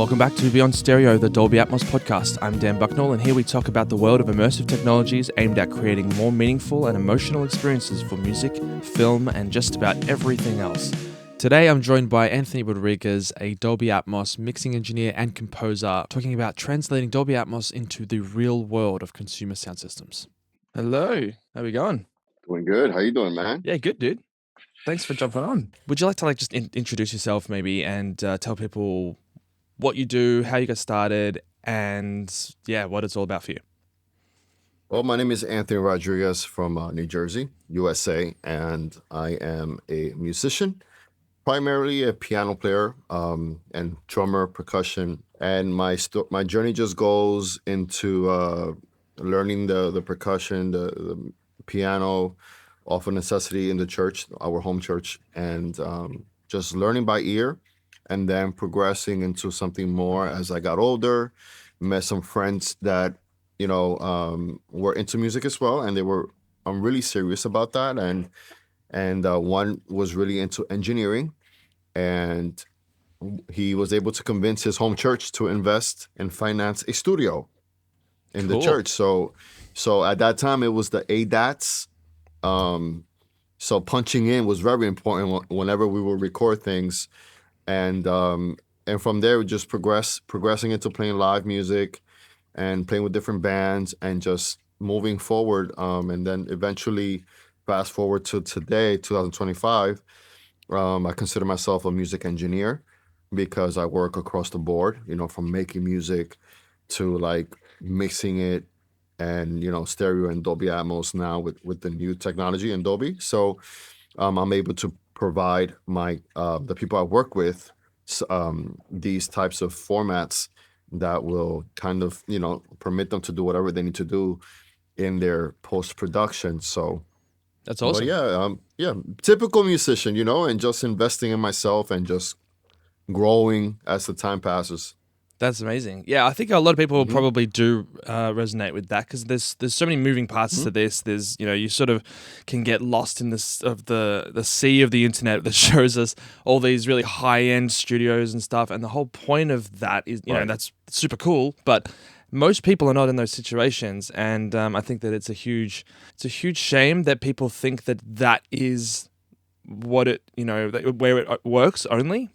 Welcome back to Beyond Stereo, the Dolby Atmos podcast. I'm Dan Bucknell, and here we talk about the world of immersive technologies aimed at creating more meaningful and emotional experiences for music, film, and just about everything else. Today, I'm joined by Anthony Rodriguez, a Dolby Atmos mixing engineer and composer, talking about translating Dolby Atmos into the real world of consumer sound systems. Hello, how are we going? Doing good. How you doing, man? Yeah, good, dude. Thanks for jumping on. Would you like to just introduce yourself maybe and tell people what you do, how you got started, and what it's all about for you? Well, my name is Anthony Rodriguez from New Jersey, USA, and I am a musician, primarily a piano player and drummer, percussion. And my journey just goes into learning the percussion, the piano, off of necessity in the church, our home church, and just learning by ear. And then progressing into something more as I got older, met some friends that, were into music as well. And I'm really serious about that. And one was really into engineering, and he was able to convince his home church to invest and finance a studio in the Cool. church. So at that time, it was the ADATs. So punching in was very important whenever we would record things. And from there, we just progressing into playing live music and playing with different bands and just moving forward. And then eventually, fast forward to today, 2025, I consider myself a music engineer because I work across the board, from making music to like mixing it and, stereo and Dolby Atmos now with the new technology in Dolby. So I'm able to provide the people I work with these types of formats that will kind of permit them to do whatever they need to do in their post-production. So That's awesome. But typical musician, and just investing in myself and just growing as the time passes. That's amazing. Yeah, I think a lot of people probably do resonate with that because there's so many moving parts to this. There's you sort of can get lost in this of the sea of the internet that shows us all these really high end studios and stuff. And the whole point of that is that's super cool, but most people are not in those situations. And I think that it's a huge shame that people think that is what it where it works only,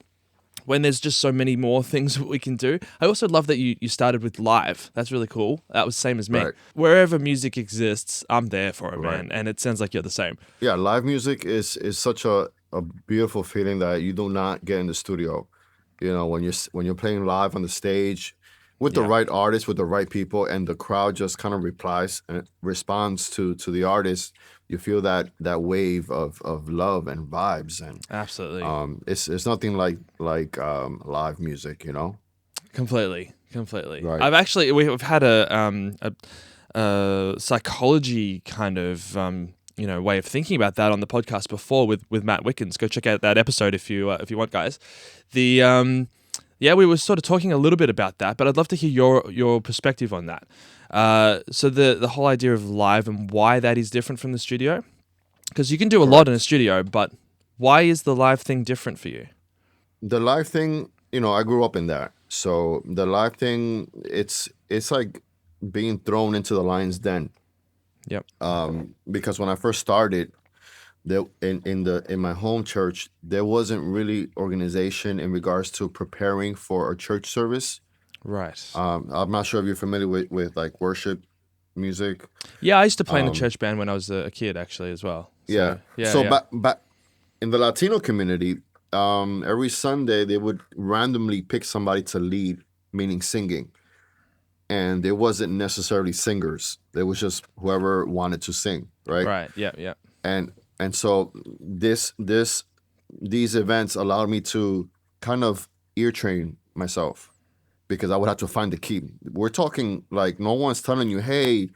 when there's just so many more things that we can do. I also love that you started with live. That's really cool. That was same as me. Right. Wherever music exists, I'm there for it, Right. man. And it sounds like you're the same. Yeah, live music is such a beautiful feeling that you do not get in the studio. When you're playing live on the stage with the right artist, with the right people, and the crowd just kind of replies and responds to the artist, you feel that wave of love and vibes, and Absolutely. it's nothing like live music, Completely. Right. We've had a psychology kind of way of thinking about that on the podcast before with Matt Wickens. Go check out that episode if you want, guys. We were sort of talking a little bit about that, but I'd love to hear your perspective on that. So the whole idea of live and why that is different from the studio, because you can do a lot in a studio, but why is the live thing different for you? The live thing, I grew up in that. So the live thing, it's like being thrown into the lion's den. Yep. Because when I first started, there in my home church, there wasn't really organization in regards to preparing for a church service. Right. I'm not sure if you're familiar with like worship music. Yeah, I used to play in the church band when I was a kid, actually, as well. So back in the Latino community, every Sunday they would randomly pick somebody to lead, meaning singing. And there wasn't necessarily singers. There was just whoever wanted to sing, right? Right. Yeah. And so these events allowed me to kind of ear train myself, because I would have to find the key. We're talking like no one's telling you, hey,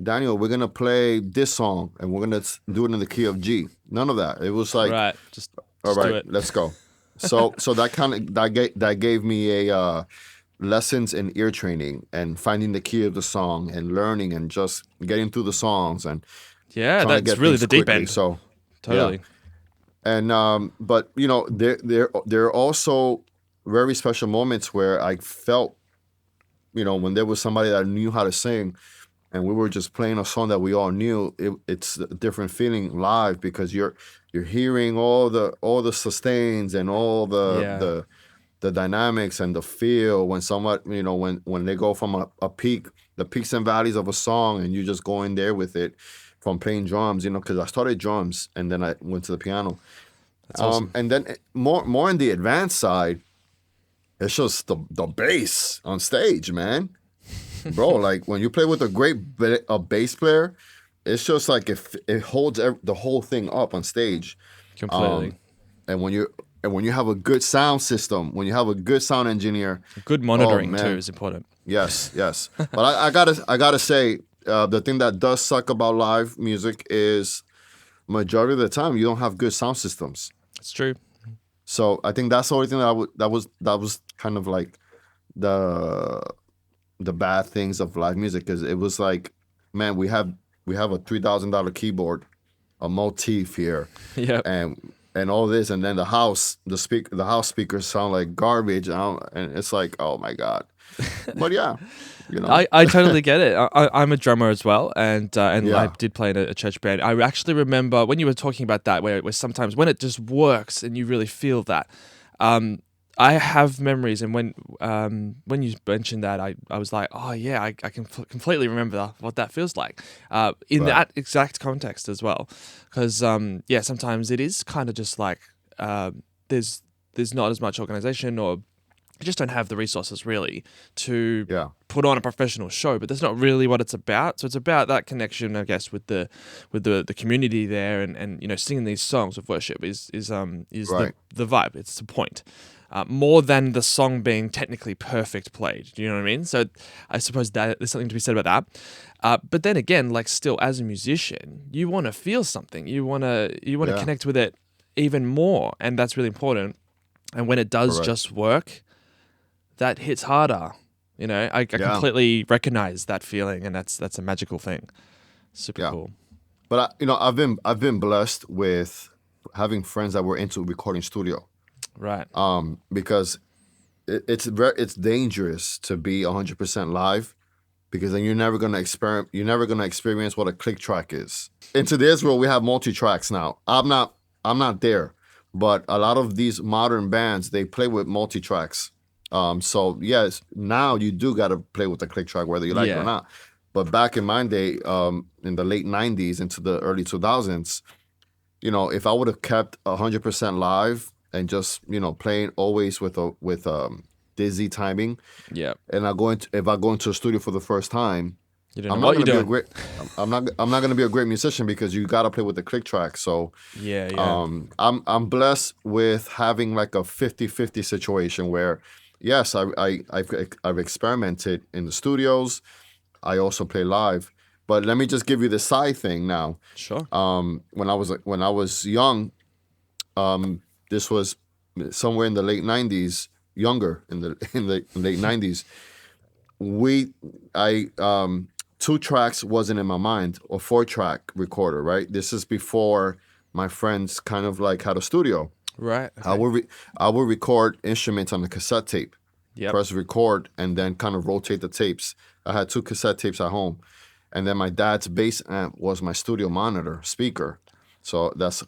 Daniel, we're gonna play this song and we're gonna do it in the key of G. None of that. It was like, right, just all do right, it. let's go. So that gave me a lessons in ear training and finding the key of the song and learning and just getting through the songs and trying to that's get really things the deep quickly. end. So Totally. and but there are also very special moments where I felt, when there was somebody that knew how to sing, and we were just playing a song that we all knew. It's a different feeling live because you're hearing all the sustains and all Yeah. the dynamics and the feel when someone, when they go from a peak, the peaks and valleys of a song, and you just go in there with it from playing drums, because I started drums and then I went to the piano. That's awesome. And then more on the advanced side, it's just the bass on stage, man. Bro, like when you play with a bass player, it's just like it holds the whole thing up on stage. Completely. And when you have a good sound system, when you have a good sound engineer, Good monitoring too is important. yes. But I gotta say, the thing that does suck about live music is majority of the time you don't have good sound systems. It's true. So I think that's the only thing that was kind of like the bad things of live music, because it was like, man, we have a $3,000 keyboard, a motif here, Yeah. and all this, and then the house speakers sound like garbage, and it's like, oh my god. But yeah, I totally get it. I'm a drummer as well, and Yeah. I did play in a church band. I actually remember when you were talking about that, where sometimes when it just works and you really feel that. I have memories, and when you mentioned that, I was like, oh yeah, I can completely remember what that feels like in Right. that exact context as well, because yeah, sometimes it is kind of just like there's not as much organization, or you just don't have the resources really to Yeah. put on a professional show, but that's not really what it's about. So it's about that connection, I guess, with the community there, and singing these songs of worship is Right. the vibe. It's the point. More than the song being technically perfect played. Do you know what I mean? So I suppose that there's something to be said about that. But then again, like still as a musician, you want to feel something. You want to Yeah. connect with it even more, and that's really important. And when it does Correct. just work, that hits harder. I Yeah. completely recognize that feeling, and that's a magical thing. Super Yeah. cool. But I've been blessed with having friends that were into recording studio, Right. because it's dangerous to be 100% live, because then you're never gonna experience what a click track is. In today's world, we have multi tracks now. I'm not there, but a lot of these modern bands, they play with multi tracks. So yes, now you do got to play with the click track whether you like it or Yeah. not. But back in my day, in the late '90s into the early 2000s, if I would have kept 100% live and just playing always with dizzy timing, Yeah. and if I go into a studio for the first time, You don't I'm know not what gonna you're be a doing. great I'm not gonna be a great musician, because you gotta play with the click track. So Yeah. Yeah. I'm blessed with having like a 50-50 situation where, yes, I've experimented in the studios. I also play live, but let me just give you the side thing now. Sure. When I was young, this was somewhere in the late '90s, younger in the late '90s. I 2 tracks wasn't in my mind, or 4-track recorder. Right, this is before my friends kind of like had a studio. Right. I Okay. would record instruments on the cassette tape, Yep. press record, and then kind of rotate the tapes. I had 2 cassette tapes at home, and then my dad's bass amp was my studio monitor speaker. So that's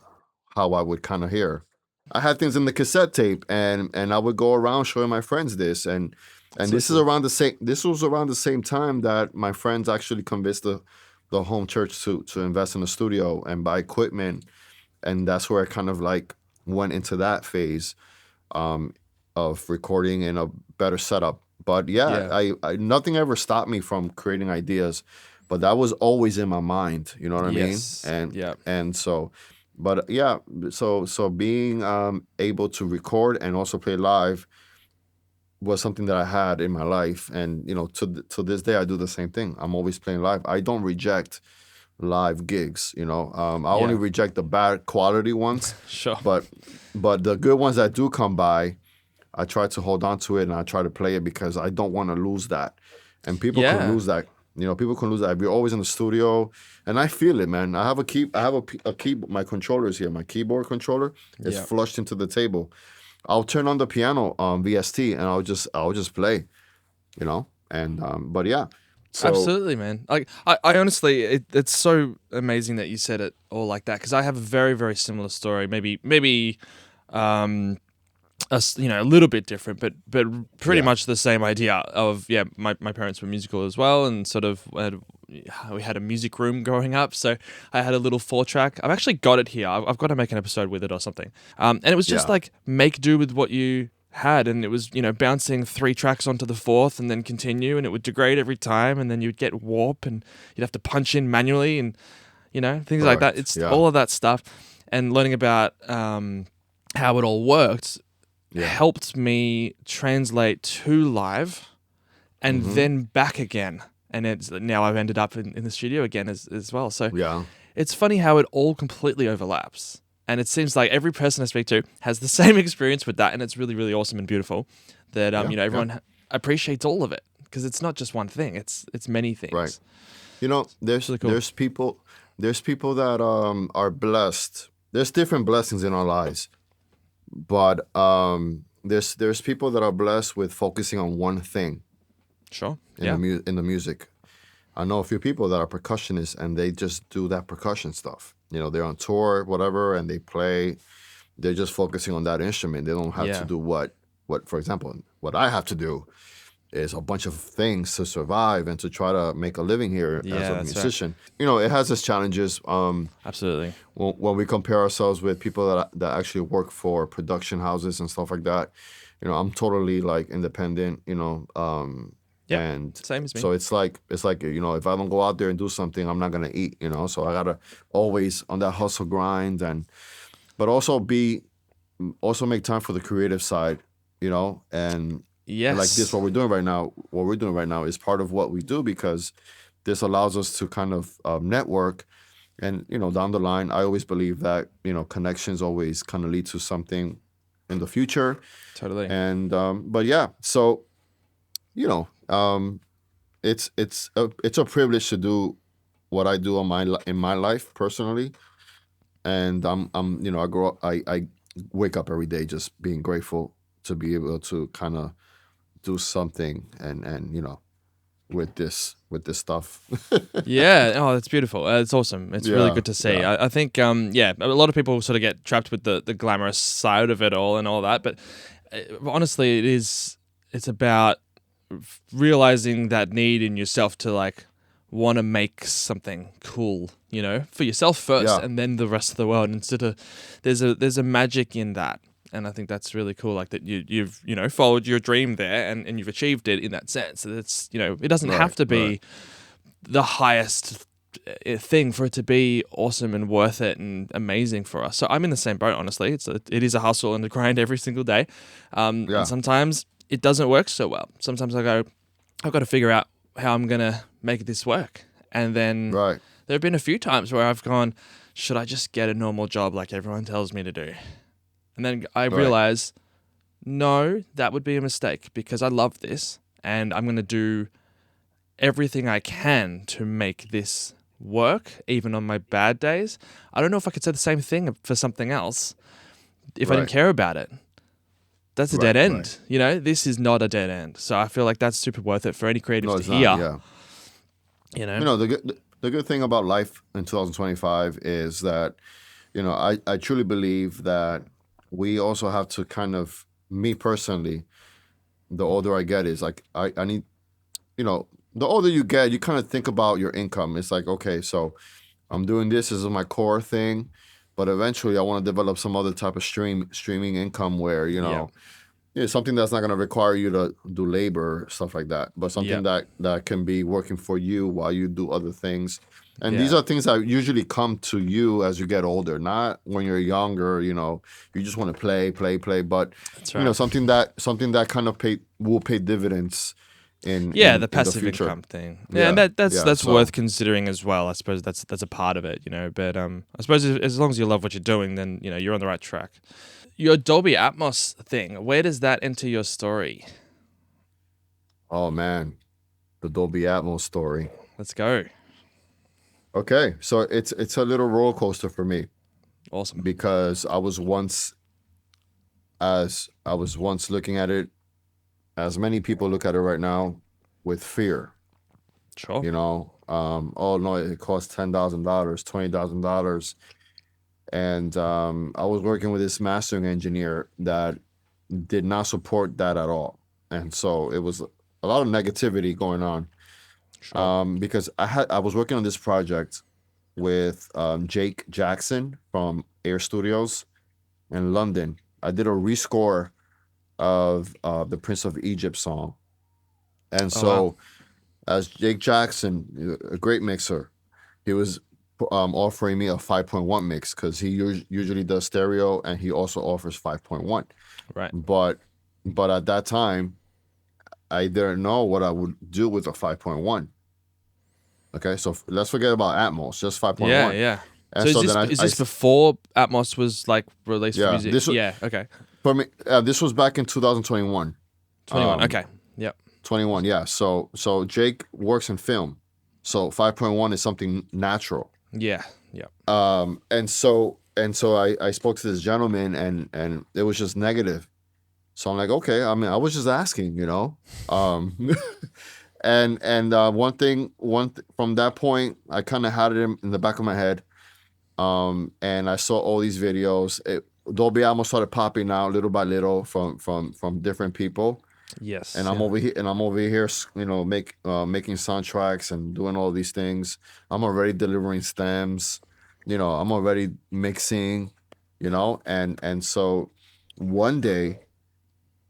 how I would kind of hear. I had things in the cassette tape, and I would go around showing my friends this, and So this is cool. around the same. This was around the same time that my friends actually convinced the home church to invest in a studio and buy equipment, and that's where I kind of like went into that phase, of recording in a better setup. But yeah, Yeah. I nothing ever stopped me from creating ideas, but that was always in my mind. You know what I mean? Yes. Yeah. And so, but yeah, so being able to record and also play live was something that I had in my life, and to this day I do the same thing. I'm always playing live. I don't reject live gigs. I only Yeah. reject the bad quality ones, Sure. but the good ones that do come by, I try to hold on to it, and I try to play it, because I don't want to lose that. And people can Yeah. lose that. People can lose that if you're always in the studio. And I feel it, man. I have a key. My controller is here. My keyboard controller is Yeah. flushed into the table. I'll turn on the piano VST and I'll just play, you know. And but yeah, so Absolutely, man. Like I honestly, it's so amazing that you said it all like that because I have a very, very similar story. Maybe, um, a little bit different, but pretty yeah, much the same idea of yeah. My parents were musical as well, and sort of we had a music room growing up. So I had a little 4-track. I've actually got it here. I've got to make an episode with it or something. And it was just yeah, like make do with what you had, and it was bouncing 3 tracks onto the 4th and then continue, and it would degrade every time, and then you'd get warp, and you'd have to punch in manually, and things like that. correct, It's yeah, all of that stuff, and learning about how it all worked yeah, helped me translate to live and mm-hmm, then back again. And it's now I've ended up in the studio again as well. So yeah, it's funny how it all completely overlaps. And it seems like every person I speak to has the same experience with that. And it's really, really awesome and beautiful that, yeah, yeah, everyone appreciates all of it because it's not just one thing. It's many right. things. You know, It's really cool. there's people that are blessed. There's different blessings in our lives, but there's people that are blessed with focusing on one thing Sure. in Yeah. in the music. I know a few people that are percussionists and they just do that percussion stuff. You know, they're on tour, whatever, and they play. They're just focusing on that instrument. They don't have to Yeah. do what, for example, what I have to do is a bunch of things to survive and to try to make a living here as Yeah, a that's right. musician. You know, it has its challenges. Absolutely. When we compare ourselves with people that actually work for production houses and stuff like that, you know, I'm totally like independent. You know, Yep. and Same as me. so it's like you know, if I don't go out there and do something, I'm not gonna eat. You know, so I gotta always on that hustle grind but also make time for the creative side. You know, and like this, Yes. what we're doing right now is part of what we do because this allows us to kind of network. And, you know, down the line, I always believe that, you know, connections always kind of lead to something in the future. Totally. And, but yeah, so, you know, it's a privilege to do what I do in my life personally. And you know, I wake up every day just being grateful to be able to kind of do something you know, with this stuff. Yeah. Oh, that's beautiful. It's awesome. It's really Yeah, good to see. yeah, I think, yeah, a lot of people sort of get trapped with the glamorous side of it all and all that. But honestly, it's about realizing that need in yourself to like want to make something cool, for yourself first yeah, and then the rest of the world. Instead of, there's a magic in that. And I think that's really cool, like that you've followed your dream there and you've achieved it in that sense. It's it doesn't right, have to right. be the highest thing for it to be awesome and worth it and amazing for us. So I'm in the same boat, honestly. It is a hustle and a grind every single day, and Yeah, sometimes it doesn't work so well. Sometimes I go, I've got to figure out how I'm gonna make this work, and then right, there have been a few times where I've gone, should I just get a normal job like everyone tells me to do? And then I right, realize, no, that would be a mistake because I love this and I'm going to do everything I can to make this work, even on my bad days. I don't know if I could say the same thing for something else if I didn't right, care about it. That's a dead right, right. end. This is not a dead end. So I feel like that's super worth it for any creatives No, to it's not. hear. Yeah. You know? You know, the good thing about life in 2025 is that, you know, I truly believe that we also have to kind of, me personally, the older I get is like, I need, you know, the older you get, you kind of think about your income. It's like, okay, so I'm doing this as my core thing, but eventually I want to develop some other type of streaming income where, Yeah. something that's not going to require you to do labor, stuff like that, but Yeah. something that can be working for you while you do other things. And these Yeah. are things that usually come to you as you get older, not when you're younger. You know, you just want to play, play, play. But That's you know, right. something that kind of will pay dividends in Yeah, the in the passive future. income thing. Yeah, and Yeah, yeah. that's So worth considering as well. I suppose that's a part of it, But I suppose as long as you love what you're doing, then you're on the right track. Your Dolby Atmos thing, where does that enter your story? oh man, the Dolby Atmos story. Let's go. Okay, so it's a little roller coaster for me Awesome. because I was once as I was once looking at it, as many people look at it right now, with fear. Sure. You know, oh no, it costs $10,000, $20,000, and I was working with this mastering engineer that did not support that at all, and so it was a lot of negativity going on. Sure. Because I was working on this project with Jake Jackson from Air Studios in London. I did a rescore of the Prince of Egypt song, and Oh wow. so as Jake Jackson, a great mixer, he was offering me a 5.1 mix because he usually does stereo and he also offers 5.1. Right. But at that time, I didn't know what I would do with a 5.1. Okay, so let's forget about Atmos, just Yeah. 5.1. Yeah. So And so then is this before Atmos was like released for yeah, music? this was Yeah. Okay. for me. This was back in 2021. 21. Okay. Yep. 21, yeah. So Jake works in film, so 5.1 is something natural. Yeah. Yep. And so I spoke to this gentleman, and it was just negative. So I'm like, okay. I mean, I was just asking, um, and from that point, I kind of had it in the back of my head. And I saw all these videos. Dolby Atmos started popping out little by little from different people. Yes. And I'm over here, making soundtracks and doing all these things. I'm already delivering stems, I'm already mixing, and so one day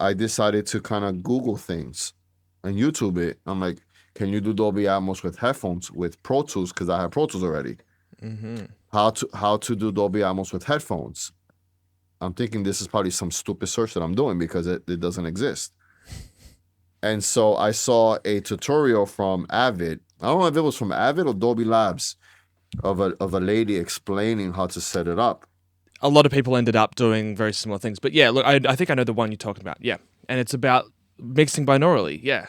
I decided to kind of Google things and YouTube it. I'm like, can you do Dolby Atmos with headphones with Pro Tools? Because I have Pro Tools already. Mm-hmm. How to do Dolby Atmos with headphones? I'm thinking this is probably some stupid search that I'm doing because it doesn't exist. And so I saw a tutorial from Avid. I don't know if it was from Avid or Dolby Labs of a lady explaining how to set it up. A lot of people ended up doing very similar things, but yeah, look, I think I know the one you're talking about. Yeah, and it's about mixing binaurally. Yeah.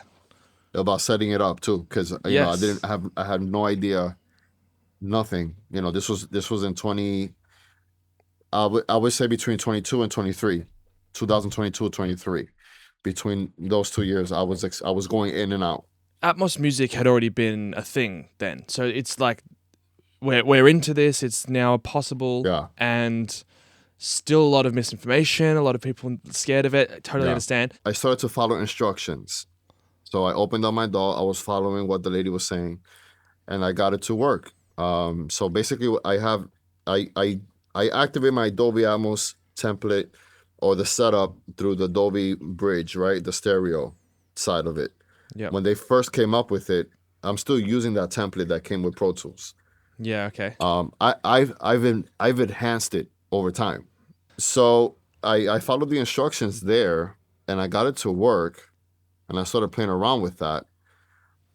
About setting it up too, because Yes. I had no idea, nothing. This was in 20. I would say between 22 and 23, 2022 and 23. Between those 2 years, I was going in and out. Atmos music had already been a thing then, so it's like we're into this. It's now possible, Yeah, and still a lot of misinformation. A lot of people scared of it. I totally yeah. understand. I started to follow instructions. So I opened up my DAW. I was following what the lady was saying, and I got it to work. So basically, I activate my Dolby Atmos template or the setup through the Dolby Bridge, right, the stereo side of it. Yeah. When they first came up with it, I'm still using that template that came with Pro Tools. Yeah. Okay. I've enhanced it over time. So I followed the instructions there, and I got it to work, and I started playing around with that.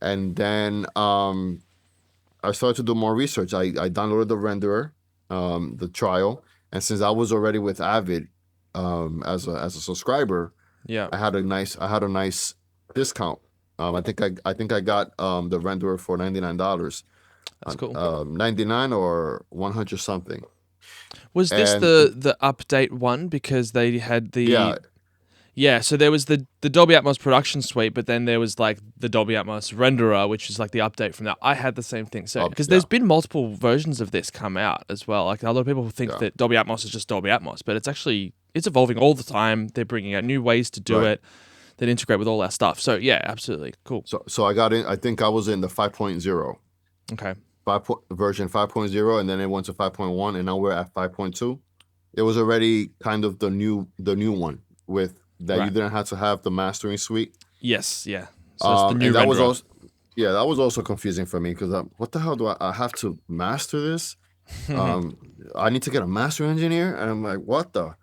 And then I started to do more research. I downloaded the renderer, the trial, and since I was already with Avid as a subscriber, Yeah. I had a nice discount. I think I got the renderer for $99. That's cool. 99 or 100 something. Was this And the update one because they had yeah, yeah, so there was the Dolby Atmos production suite, but then there was like the Dolby Atmos renderer, which is like the update from that. I had the same thing. So because yeah, there's been multiple versions of this come out as well. Like a lot of people think yeah, that Dolby Atmos is just Dolby Atmos, but it's evolving all the time. They're bringing out new ways to do right. it that integrate with all our stuff. So yeah, absolutely cool. So I got in. I think I was in the 5.0, Okay. version 5.0, and then it went to 5.1, and now we're at 5.2. It was already kind of the new one with that you Right. didn't have to have the mastering suite. Yes. Yeah. So it's the new And that was renderer. also, yeah, that was also confusing for me because what the hell do I have to master this? I need to get a master engineer, and I'm like, what the?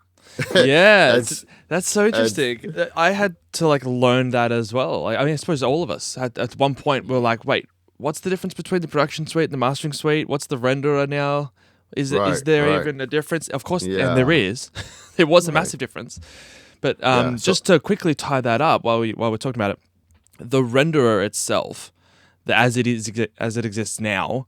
Yeah, It's that's so it's interesting. I had to like learn that as well. Like, I mean, I suppose all of us at one point were like, wait, what's the difference between the production suite and the mastering suite? What's the renderer now? Is right, there right, even a difference? Of course, and there yeah, is. There was a right, massive difference. But yeah. So just to quickly tie that up while we're talking about it, the renderer itself, as it exists now,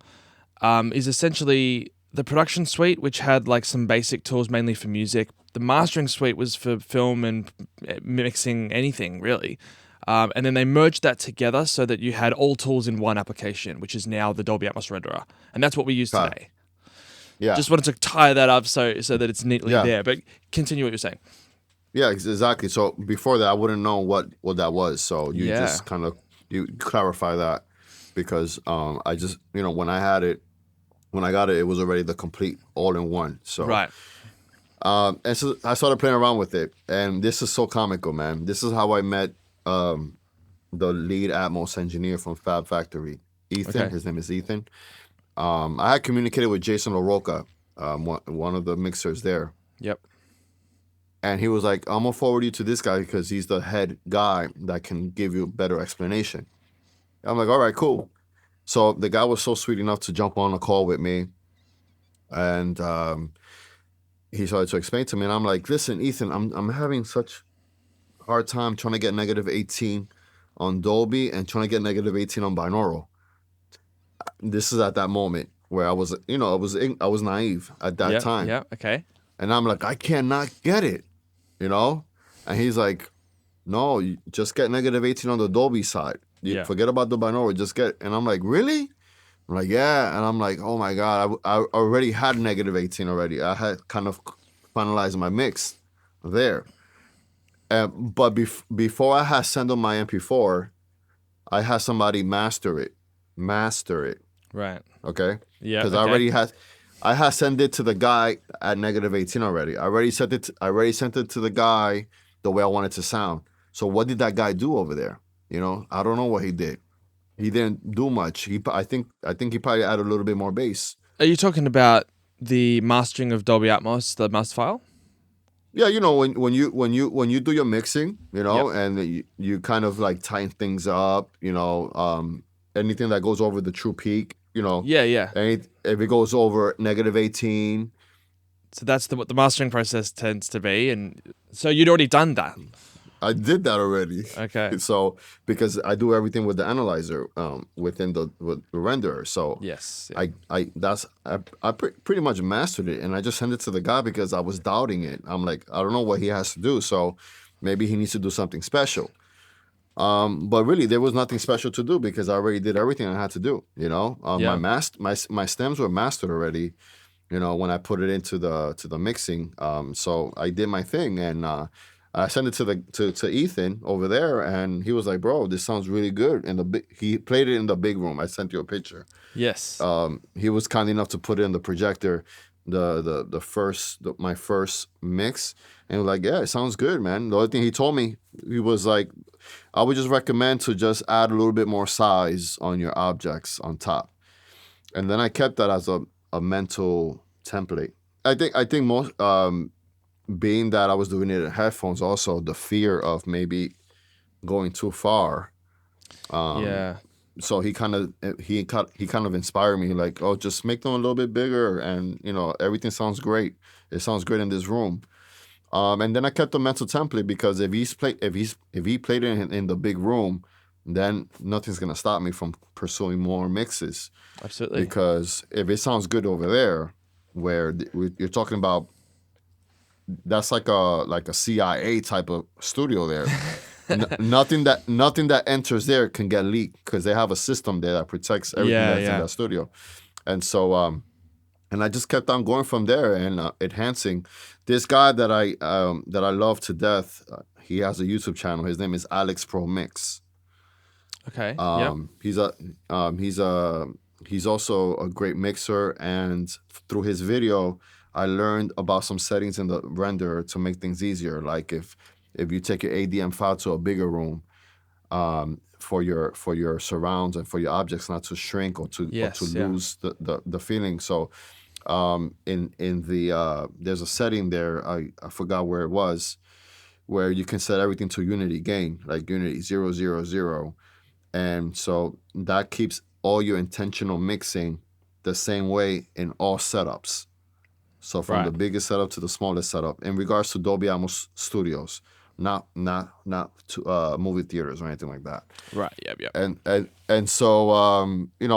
is essentially the production suite, which had like some basic tools mainly for music, The mastering suite was for film and mixing anything really. And then they merged that together so that you had all tools in one application, which is now the Dolby Atmos renderer, and that's what we use Okay. today. Yeah. Just wanted to tie that up so that it's neatly Yeah. there. But continue what you're saying. Yeah, exactly. So before that, I wouldn't know what that was. So you Yeah. just kind of you clarify that because I just when I got it, it was already the complete all-in-one. So Right. and so I started playing around with it, and this is so comical, man. This is how I met the lead Atmos engineer from Fab Factory, Ethan. Okay. His name is Ethan. I had communicated with Jason LaRocca, one of the mixers there. Yep. And he was like, I'm going to forward you to this guy because he's the head guy that can give you a better explanation. I'm like, all right, cool. So the guy was so sweet enough to jump on a call with me. And he started to explain to me. And I'm like, listen, Ethan, I'm having such a hard time trying to get -18 on Dolby and trying to get -18 on binaural. This is at that moment where I was, I was naive at that time. Yeah. Okay. And I'm like, I cannot get it, And he's like, no, you just get -18 on the Dolby side. You forget about the binaural, just get it. And I'm like, really? I'm like, yeah. And I'm like, oh my God, I already had -18 already. I had kind of finalized my mix there. But before I had sent them my MP4, I had somebody master it. Right. Okay? Yeah. Because I had sent it to the guy at -18 already. I already sent it to the guy the way I wanted to sound. So what did that guy do over there? I don't know what he did. He didn't do much. I think he probably added a little bit more bass. Are you talking about the mastering of Dolby Atmos, the master file? Yeah, when you do your mixing, and you kind of like tighten things up, anything that goes over the true peak, Yeah. If it goes over -18. So that's what the mastering process tends to be, and so you'd already done that. I did that already. Okay. So because I do everything with the analyzer within the renderer, so Yes. I pretty much mastered it, and I just sent it to the guy because I was doubting it. I'm like, I don't know what he has to do, so maybe he needs to do something special. But really, there was nothing special to do because I already did everything I had to do. My stems were mastered already. When I put it into the mixing. So I did my thing, and I sent it to Ethan over there, and he was like, "Bro, this sounds really good." And he played it in the big room. I sent you a picture. Yes. He was kind enough to put it in the projector, my first mix, and he was like, "Yeah, it sounds good, man." The only thing he told me, he was like, "I would just recommend to just add a little bit more size on your objects on top," and then I kept that as a mental template. I think most. Being that I was doing it in headphones, also the fear of maybe going too far. Yeah. So he kind of inspired me, like, oh, just make them a little bit bigger, and everything sounds great. It sounds great in this room. And then I kept the mental template because if he played it in the big room, then nothing's gonna stop me from pursuing more mixes. Absolutely. Because if it sounds good over there, where you're talking about. That's like a CIA type of studio there. Nothing that enters there can get leaked because they have a system there that protects everything that's in that studio. And so, and I just kept on going from there and enhancing. This guy that I love to death. He has a YouTube channel. His name is Alex Pro Mix. Okay. He's also a great mixer, and through his video, I learned about some settings in the renderer to make things easier. Like if you take your ADM file to a bigger room, for your surrounds and for your objects not to shrink or to lose the feeling. So in the there's a setting there, I forgot where it was, where you can set everything to unity gain, like unity 000, and so that keeps all your intentional mixing the same way in all setups. So from the biggest setup to the smallest setup, in regards to Dolby Atmos studios, not to movie theaters or anything like that. Right. Yep. And so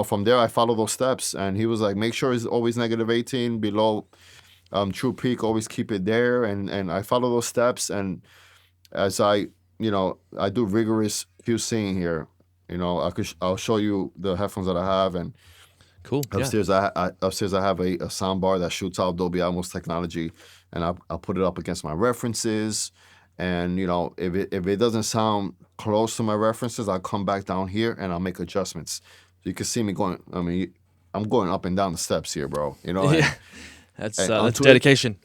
from there I followed those steps, and he was like, make sure it's always -18 below true peak, always keep it there, and I follow those steps. And as I do rigorous QCing here. I'll show you the headphones that I have, and Cool. Yeah. upstairs I have a sound bar that shoots out Dolby Atmos technology, and I'll put it up against my references. And if it doesn't sound close to my references, I'll come back down here and I'll make adjustments. So you can see me going. I mean, I'm going up and down the steps here, bro. Yeah. And That's dedication.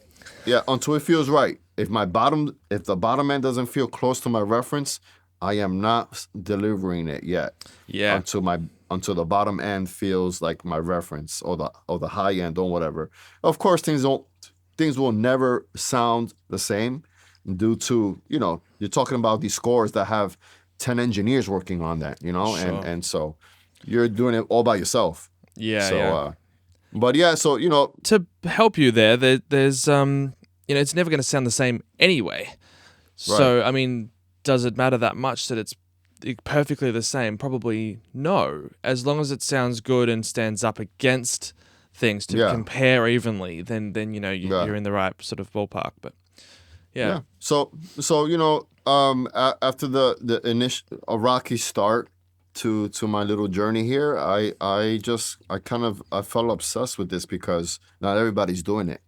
yeah, until it feels right. If the bottom end doesn't feel close to my reference, I am not delivering it yet. Yeah. Until the bottom end feels like my reference, or the high end, or whatever. Of course, things will never sound the same, due to you're talking about these scores that have 10 engineers working on that, Sure. and so you're doing it all by yourself. Yeah. So Yeah. but yeah, so To help you there's it's never going to sound the same anyway. So I mean, does it matter that much that it's perfectly the same? Probably no. As long as it sounds good and stands up against things to Yeah. compare evenly, then Yeah. you're in the right sort of ballpark. But yeah. So after the initial a rocky start to my little journey here, I felt obsessed with this because not everybody's doing it.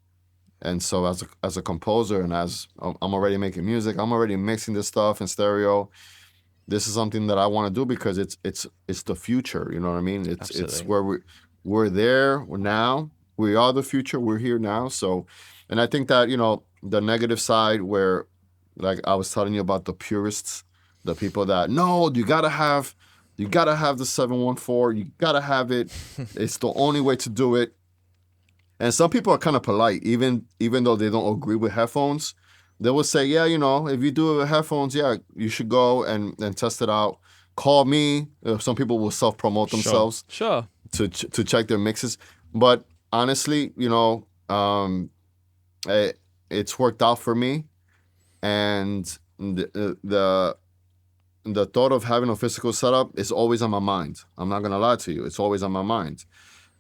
And so as a composer, and as I'm already making music, I'm already mixing this stuff in stereo. This is something that I want to do because it's the future. You know what I mean? It's Absolutely. where we're there now. We are the future. We're here now. So, and I think that the negative side, where, like I was telling you about, the purists, the people that, no, you gotta have the 714. You gotta have it. It's the only way to do it. And some people are kind of polite, even though they don't agree with headphones. They will say, yeah, if you do it with headphones, yeah, you should go and test it out. Call me. Some people will self-promote themselves Sure. to check their mixes. But honestly, it's worked out for me. And the thought of having a physical setup is always on my mind. I'm not gonna lie to you; it's always on my mind.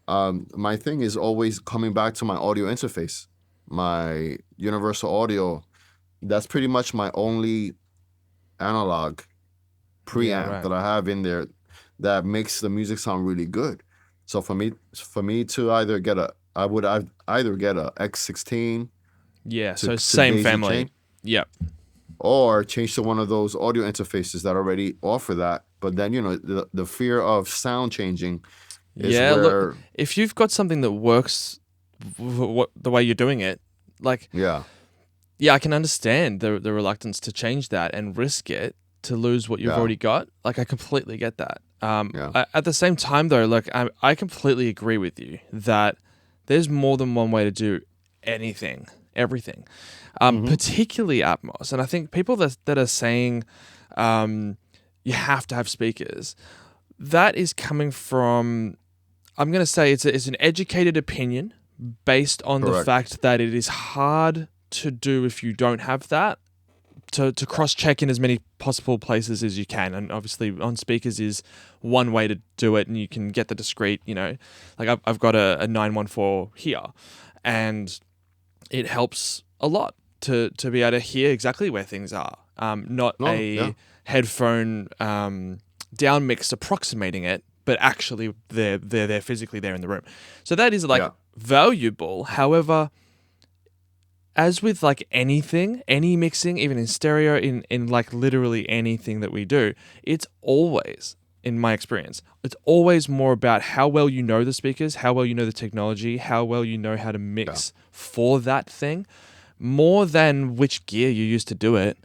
My thing is always coming back to my audio interface, my universal audio. That's pretty much my only analog preamp right. that I have in there that makes the music sound really good. So for me to either get I'd either get a X16 Yeah. to So same daisy family. chain, Yep. or change to one of those audio interfaces that already offer that. But then the fear of sound changing is Yeah. where Look, if you've got something that works the way you're doing it, like, yeah yeah, I can understand the reluctance to change that and risk it to lose what you've yeah already got. Like, I completely get that. yeah At the same time, though, like, I completely agree with you that there's more than one way to do everything, hmm particularly Atmos. And I think people that are saying you have to have speakers, that is coming from, I'm going to say it's an educated opinion based on the correct fact that it is hard to do if you don't have that, to cross-check in as many possible places as you can. And obviously on speakers is one way to do it, and you can get the discrete, like I've got a 914 here, and it helps a lot to be able to hear exactly where things are, not no yeah a headphone down mix approximating it, but actually they're physically there in the room. So that is like yeah valuable. However, as with like anything, any mixing, even in stereo, in like literally anything that we do, it's always, in my experience, it's always more about how well you know the speakers, how well you know the technology, how well you know how to yeah mix for that thing, more than which gear you use to do it.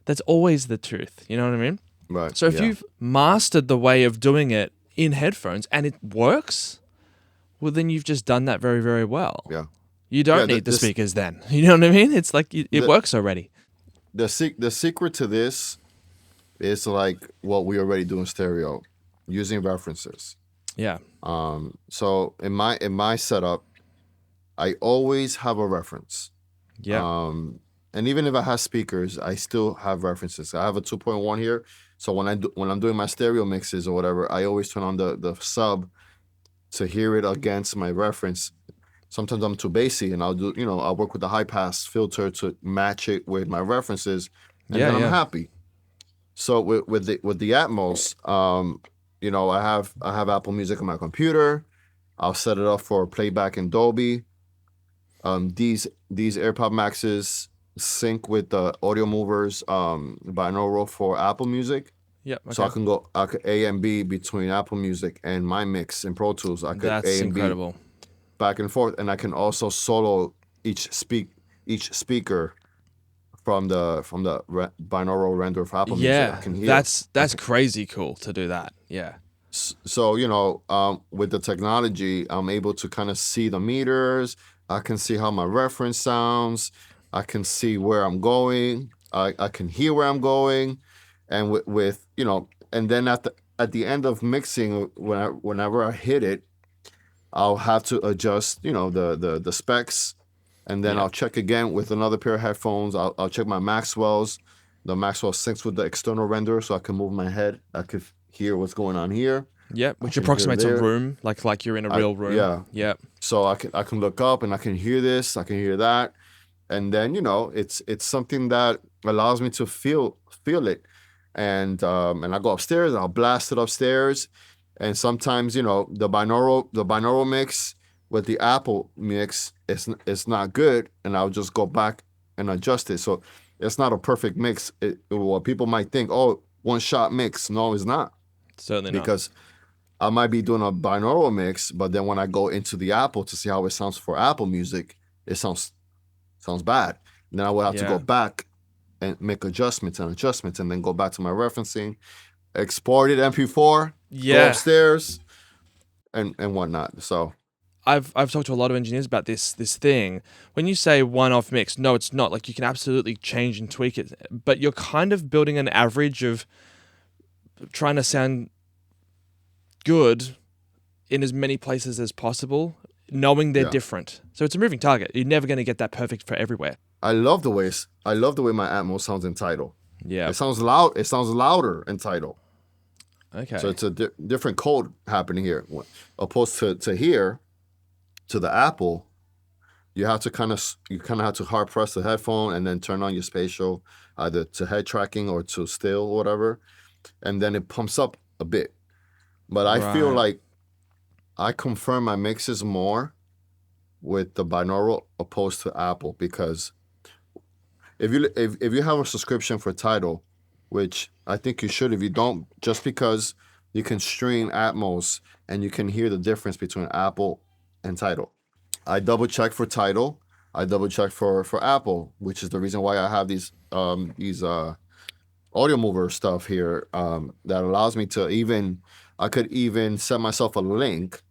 That's always the truth. You know what I mean? right So if yeah you've mastered the way of doing it in headphones and it works, well, then you've just done that very, very well. yeah You yeah don't need the speakers then. You know what I mean? It's like it the works already. the secret to this is like what we already do in stereo, using references. Yeah. So in my setup, I always have a reference. Yeah. And even if I have speakers, I still have references. I have a 2.1 here, so when I'm doing my stereo mixes or whatever, I always turn on the sub to hear it against my reference. sometimes I'm too bassy, and I'll work with the high pass filter to match it with my references, and Yeah, then I'm yeah. happy. So with the Atmos, I have Apple Music on my computer. I'll set it up for playback in Dolby. These AirPod Maxes sync with the Audio Movers binaural for Apple Music. Yep. So Okay. I could A and B between Apple Music and my mix in Pro Tools. I could That's A and B incredible. back and forth, and I can also solo each speaker from the binaural render for Apple Music. I Yeah, can hear. I that's can, crazy cool to do that. Yeah. so with the technology, I'm able to kind of see the meters. I can see how my reference sounds. I can see where I'm going. I can hear where I'm going, and and then at the end of mixing, whenever I hit it, I'll have to adjust, the specs, and then Yeah. I'll check again with another pair of headphones. I'll check my Maxwell's. The Maxwell syncs with the external render, so I can move my head. I could hear what's going on here. Yep. I Which can hear approximates a there. room, like you're in a real room. Yeah. Yep. So I can look up and I can hear this. I can hear that, and then it's something that allows me to feel it, and I go upstairs. I'll blast it upstairs, and sometimes the binaural mix with the Apple mix is not good, and I'll just go back and adjust it. So it's not a perfect mix. What people might think, oh, one shot mix. No, it's not, Certainly not. because I might be doing a binaural mix, but then when I go into the Apple to see how it sounds for Apple Music, it sounds bad. And then I will have to go Yeah. back and make adjustments, and then go back to my referencing, export it MP4, go Yeah. upstairs, and whatnot. So I've talked to a lot of engineers about this thing. When you say one-off mix, no, it's not. Like you can absolutely change and tweak it, but you're kind of building an average of trying to sound good in as many places as possible, knowing they're yeah, different. So it's a moving target. You're never going to get that perfect for everywhere. I love the way my Atmos sounds in Tidal. Yeah. It sounds loud. It sounds louder in Tidal. So Okay. it's a different code happening here, opposed to here, to the Apple. You kind of have to hard press the headphone and then turn on your spatial, either to head tracking or to still or whatever, and then it pumps up a bit. But I feel Right. like I confirm my mixes more with the binaural opposed to Apple, because if you have a subscription for Tidal, which I think you should, if you don't, just because you can stream Atmos and you can hear the difference between Apple and Tidal. I double check for Tidal. I double check for Apple, which is the reason why I have these audio mover stuff here, that allows me to I could even set myself a link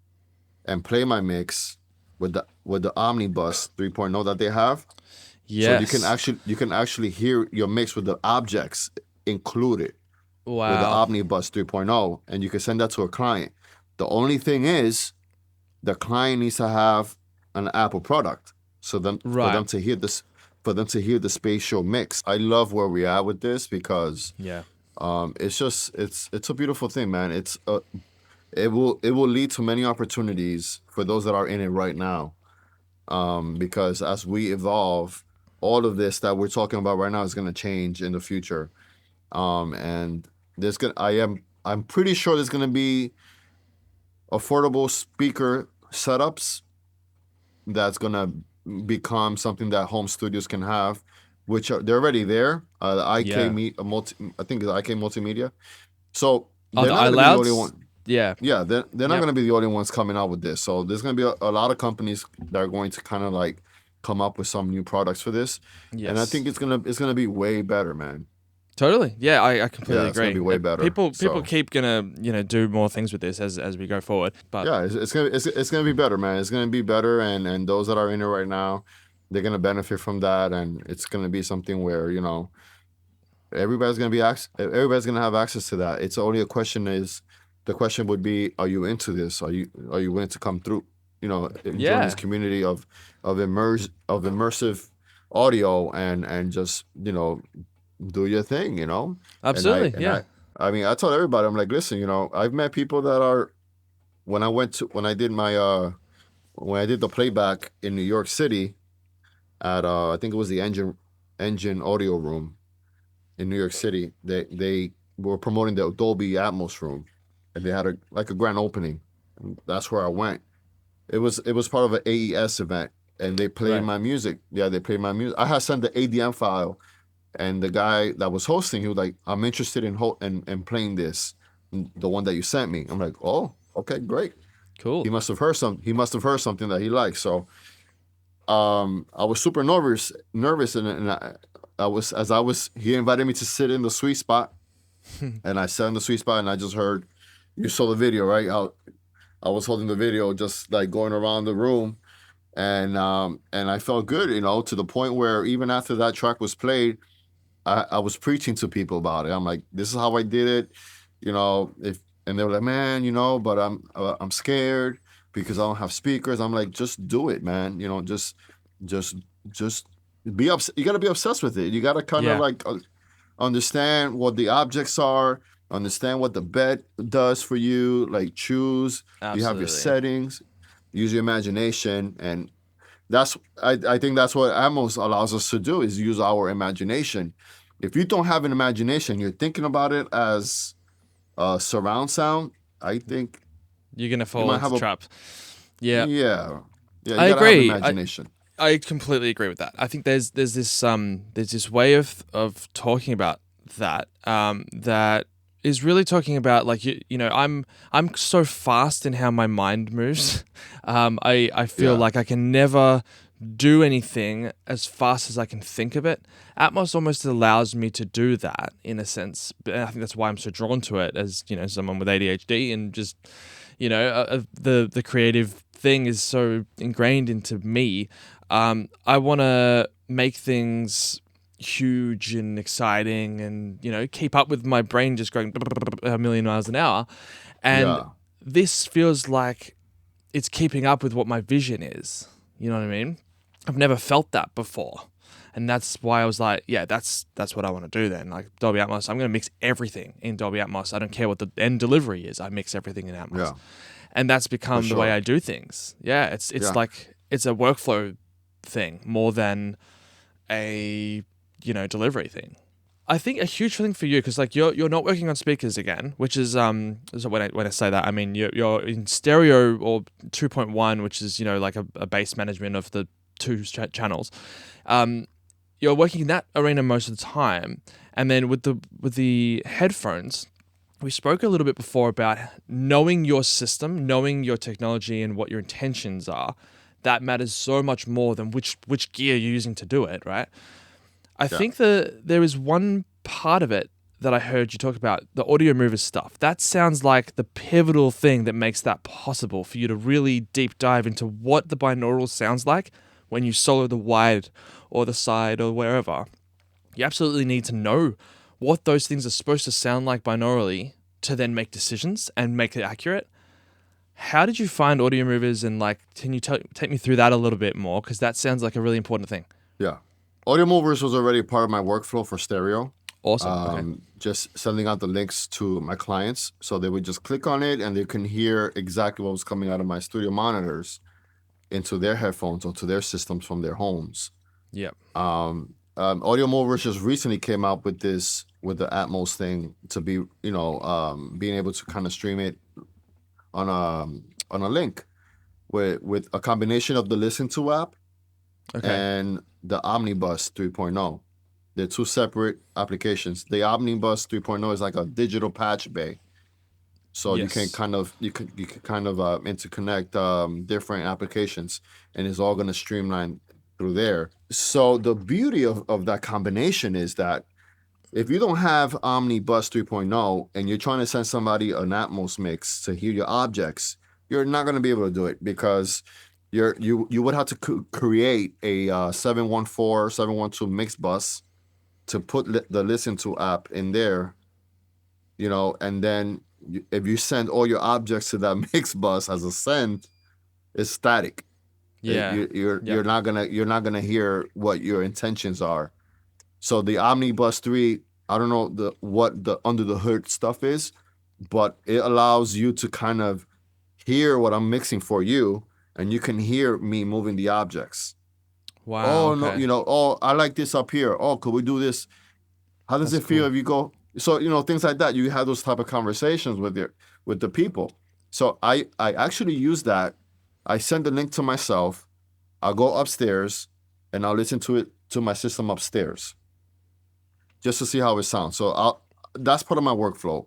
and play my mix with the Omnibus 3.0 that they have. So Yes. you can actually hear your mix with the objects included with the Wow. Omnibus 3.0, and you can send that to a client. The only thing is, the client needs to have an Apple product, for Right. them to hear this, for them to hear the spatial mix. I love where we are with this, because Yeah. it's a beautiful thing, man. It will lead to many opportunities for those that are in it right now. Because as we evolve, all of this that we're talking about right now is going to change in the future. And I'm pretty sure there's going to be affordable speaker setups that's going to become something that home studios can have, which they're already there. The IK Yeah. meet multi, I think it's IK Multimedia. So Oh, they're the not going to be the only iLouds? one. Yeah. Yeah, they're not Yep. going to be the only ones coming out with this. So there's going to be a lot of companies that are going to kind of like come up with some new products for this, and I Yes. think it's gonna be way better, man. Totally. Yeah, I completely Yeah, it's gonna be agree. way better. People So keep gonna do more things with this as we go forward. But yeah, it's gonna be better, man. It's gonna be better, and those that are in it right now, they're gonna benefit from that, and it's gonna be something where everybody's gonna have access to that. It's only the question would be, are you into this? Are you willing to come through? Join this yeah, community of immersive audio, and just do your thing. And I absolutely. and Yeah. I mean, I told everybody, I'm like, listen, I've met people that are when I did my when I did the playback in New York City at I think it was the Engine Audio Room in New York City. They were promoting the Dolby Atmos room, and they had a grand opening. And that's where I went. It was part of an AES event, and they played Right. my music. Yeah, they played my music. I had sent the ADM file, and the guy that was hosting, he was like, "I'm interested in playing this, the one that you sent me." I'm like, "Oh, okay, great." He Cool. must have heard some. He must have heard something that he liked. So, I was super nervous, and I was as I was. He invited me to sit in the sweet spot, and I sat in the sweet spot, and I just heard. You saw the video, right? I was holding the video, just like going around the room, and I felt good, to the point where even after that track was played, I was preaching to people about it. I'm like, this is how I did it, if and they were like, man, but I'm scared because I don't have speakers. I'm like, just do it, man. Just just be obs- You got to be obsessed with it. You got to kind of Yeah. like understand what the objects are, understand what the bed does for you, like choose. You have your Absolutely. settings, use your imagination, and I think that's what Amos allows us to do, is use our imagination. If you don't have an imagination, you're thinking about it as surround sound. I think You're gonna you fall might into have the a trap. Yeah. yeah, yeah. You I got to have agree. imagination. I completely agree with that. I think there's this way of talking about that is really talking about, like, I'm so fast in how my mind moves. I feel Yeah, like I can never do anything as fast as I can think of it. Atmos almost allows me to do that in a sense. But I think that's why I'm so drawn to it, as someone with ADHD, and just the creative thing is so ingrained into me. I want to make things huge and exciting, and keep up with my brain just going a million miles an hour. And yeah, this feels like it's keeping up with what my vision is. You know what I mean? I've never felt that before. And that's why I was like, yeah, that's what I want to do then. Like Dolby Atmos, I'm going to mix everything in Dolby Atmos. I don't care what the end delivery is. I mix everything in Atmos. yeah, And that's for become the way sure. I do things. Yeah, it's Yeah, like it's a workflow thing more than a delivery thing. I think a huge thing for you, because like you're not working on speakers again, which is so when I say that, I mean you're in stereo or 2.1, which is like a bass management of the two channels. Um, you're working in that arena most of the time, and then with the headphones, we spoke a little bit before about knowing your system, knowing your technology, and what your intentions are. That matters so much more than which gear you're using to do it, right? I yeah, think there is one part of it that I heard you talk about, the audio movers stuff. That sounds like the pivotal thing that makes that possible for you to really deep dive into what the binaural sounds like when you solo the wide or the side or wherever. You absolutely need to know what those things are supposed to sound like binaurally to then make decisions and make it accurate. How did you find audio movers, and like, can you take me through that a little bit more? Because that sounds like a really important thing. yeah. Audio Movers was already part of my workflow for stereo. Awesome. Okay. Just sending out the links to my clients, so they would just click on it and they can hear exactly what was coming out of my studio monitors into their headphones or to their systems from their homes. Yep. Audio Movers just recently came out with the Atmos thing, to be being able to kind of stream it on a link with a combination of the Listen to app Okay. and the Omnibus 3.0. They're two separate applications. The Omnibus 3.0 is like a digital patch bay, so you can Yes. kind of interconnect different applications, and it's all going to streamline through there. So the beauty of that combination is that if you don't have Omnibus 3.0 and you're trying to send somebody an Atmos mix to hear your objects, you're not going to be able to do it, because you would have to create a 714 712 mix bus to put the Listen to app in there, and then if you send all your objects to that mix bus as a send, it's static. Yeah. You're Yep. not gonna hear what your intentions are. So the Omnibus 3, I don't know what the under the hood stuff is, but it allows you to kind of hear what I'm mixing for you, and you can hear me moving the objects. Wow. Oh no, Okay. oh, I like this up here. Oh, could we do this? How does That's it feel cool. if you go? So things like that. You have those type of conversations with the people. So I actually use that. I send the link to myself. I'll go upstairs, and I'll listen to it to my system upstairs, just to see how it sounds. So that's part of my workflow.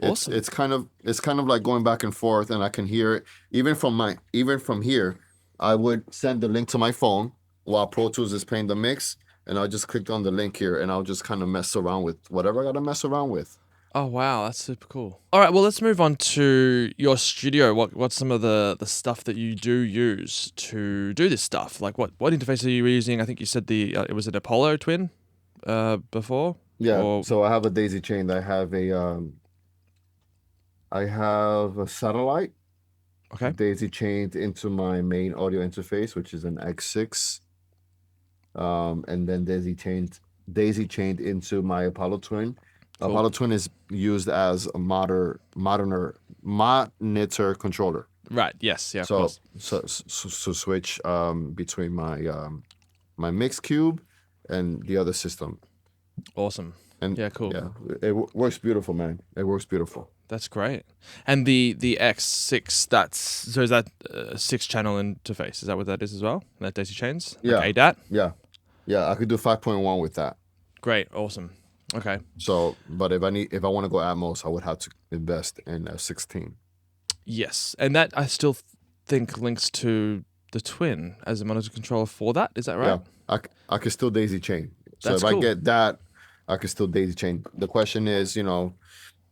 Awesome. It's kind of like going back and forth, and I can hear it even from here. I would send the link to my phone while Pro Tools is playing the mix, and I'll just click on the link here, and I'll just kind of mess around with whatever I got to mess around with. Oh wow, that's super cool. All right, well let's move on to your studio. What's some of the stuff that you do use to do this stuff? Like what interface are you using? I think you said it was an Apollo Twin before. Yeah. Or So I have a daisy chain. I have a satellite okay, daisy chained into my main audio interface, which is an X6. And then daisy chained into my Apollo Twin. cool. Apollo Twin is used as a monitor controller. Right. Yes. Yeah. Of So course. switch between my mix cube and the other system. Awesome. And Yeah. Cool. yeah, it works beautiful, man. It works beautiful. That's great. And the X6, is that a 6-channel interface? Is that what that is as well? That daisy chains? Yeah. Like ADAT? Yeah. I could do 5.1 with that. Great. Awesome. Okay. So, but if I want to go Atmos, I would have to invest in a 16. Yes. And that I still think links to the Twin as a monitor controller for that. Is that right? Yeah. I could still daisy chain. So That's if cool. I get that, I could still daisy chain. The question is,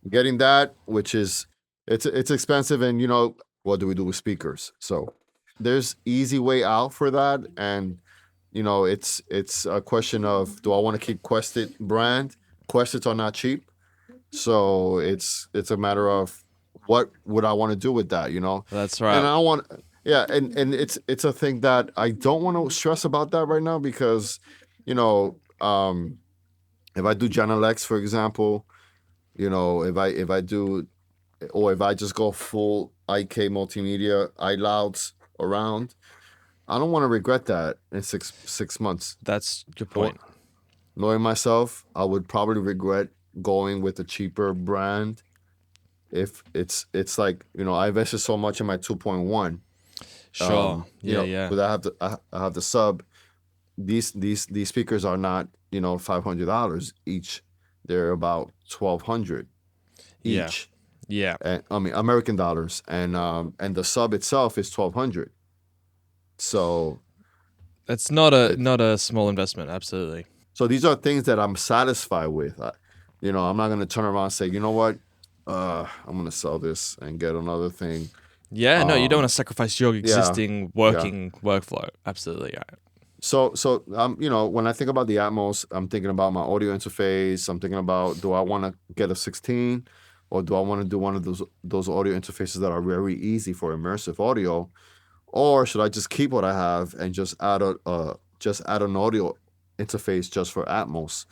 getting that, which is it's expensive, and what do we do with speakers? So there's easy way out for that, and it's a question of, do I want to keep Quested brand? Questeds are not cheap, so it's a matter of what would I want to do with that, That's and right. I want, yeah, and it's a thing that I don't want to stress about that right now, because if I do Channel X, for example, if I do, or if I just go full IK multimedia, iLouds around, I don't want to regret that in six months. That's your point. Knowing myself, I would probably regret going with a cheaper brand if it's like, I invested so much in my 2.1. Sure. Yeah. But I have the sub. These speakers are not $500 each. They're about $1,200 each. Yeah. And I mean American dollars, and the sub itself is $1,200. So That's not a small investment. Absolutely. so these are things that I'm satisfied with. I'm not gonna turn around and say, you know what, I'm gonna sell this and get another thing. Yeah. No, you don't want to sacrifice your existing working yeah. workflow. Absolutely. Right. So when I think about the Atmos, I'm thinking about my audio interface. I'm thinking about, do I want to get a 16, or do I want to do one of those audio interfaces that are very easy for immersive audio, or should I just keep what I have and just add an audio interface just for Atmos?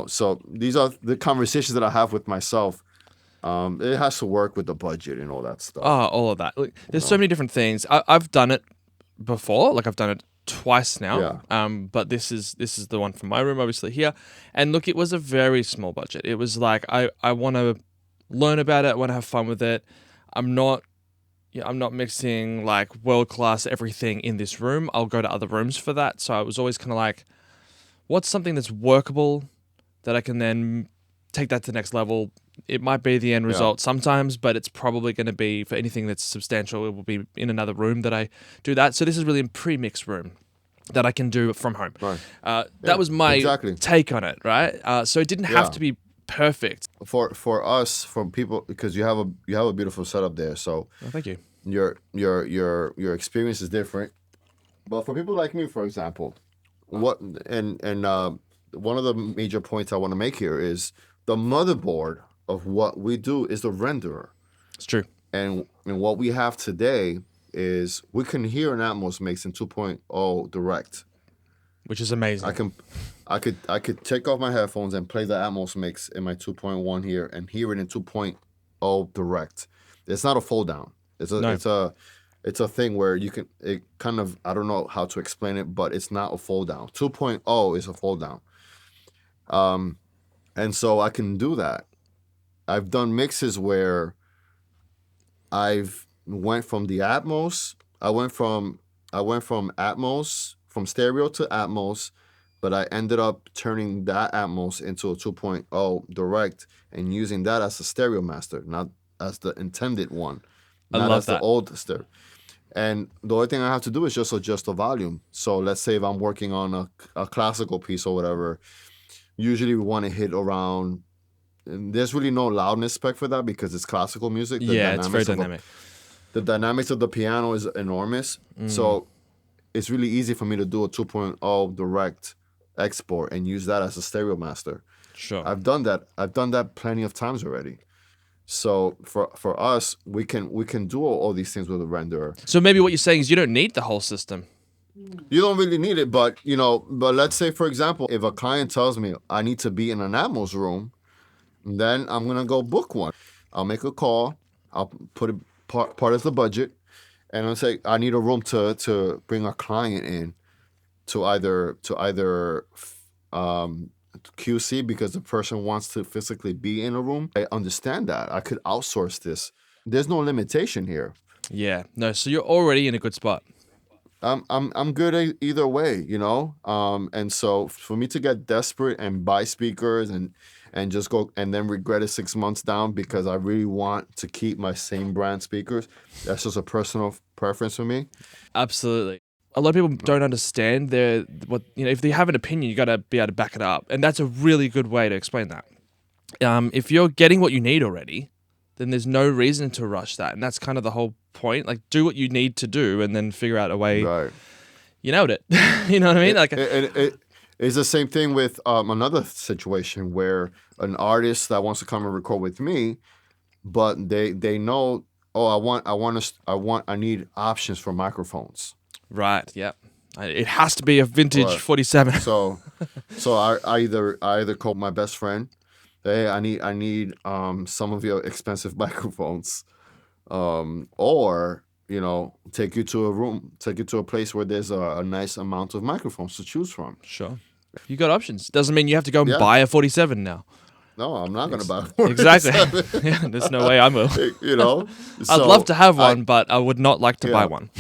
So these are the conversations that I have with myself. It has to work with the budget and all that stuff. Oh, all of that. Look, there's so many different things. I've done it before. Like I've done it twice now. Yeah. But this is the one from my room, obviously here. And look, it was a very small budget. It was like I want to learn about it. I want to have fun with it. I'm not mixing like world class everything in this room. I'll go to other rooms for that. So I was always kind of like, what's something that's workable that I can then take that to the next level? It might be the end result sometimes, but it's probably going to be, for anything that's substantial, it will be in another room that I do that. So this is really a pre-mix room that I can do from home. Right. That was my exactly. take on it, right? So it didn't have to be perfect. For us, for people, because you have a beautiful setup there. So Thank you. Your experience is different. But for people like me, for example, one of the major points I want to make here is the motherboard of what we do is the renderer. It's true. And what we have today is we can hear an Atmos mix in 2.0 direct, which is amazing. I could take off my headphones and play the Atmos mix in my 2.1 here and hear it in 2.0 direct. It's not a fold down. It's a it's a thing where you can, it kind of, I don't know how to explain it, but it's not a fold down. 2.0 is a fold down. And so I can do that. I've done mixes where I've went from the Atmos. I went from Atmos, from stereo to Atmos, but I ended up turning that Atmos into a 2.0 direct and using that as a stereo master, not as the intended one, I not love as the that. old stereo. And the only thing I have to do is just adjust the volume. So let's say if I'm working on a classical piece or whatever, usually we want to hit around, and there's really no loudness spec for that because it's classical music. Yeah, it's very dynamic. The dynamics of the piano is enormous. So it's really easy for me to do a 2.0 direct export and use that as a stereo master. Sure. I've done that. I've done that plenty of times already. So for us, we can do all these things with a renderer. So maybe what you're saying is you don't need the whole system. You don't really need it, but but let's say for example, if a client tells me I need to be in an Atmos room, then I'm gonna go book one. I'll make a call. I'll put it part of the budget, and I'll say I need a room to bring a client in to either QC because the person wants to physically be in a room. I understand that. I could outsource this. There's no limitation here. Yeah. No, so you're already in a good spot. I'm good either way, and so for me to get desperate and buy speakers and just go and then regret it 6 months down because I really want to keep my same brand speakers, that's just a personal preference for me. Absolutely. A lot of people don't understand if they have an opinion, you got to be able to back it up. And that's a really good way to explain that. If you're getting what you need already, then there's no reason to rush that. And that's kind of the whole point. Like, do what you need to do and then figure out a way. Right. You nailed it. You know what I mean? It's the same thing with another situation where an artist that wants to come and record with me, but they know, I need options for microphones. Right. Yeah. It has to be a vintage Right. 47. So I either call my best friend, hey, I need some of your expensive microphones, or take you to a place where there's a nice amount of microphones to choose from. Sure. You got options. Doesn't mean you have to go and Yeah. buy a 47 now. No, I'm not gonna buy one. Exactly. Yeah, there's no way I will. I'd love to have one, but I would not like to buy one.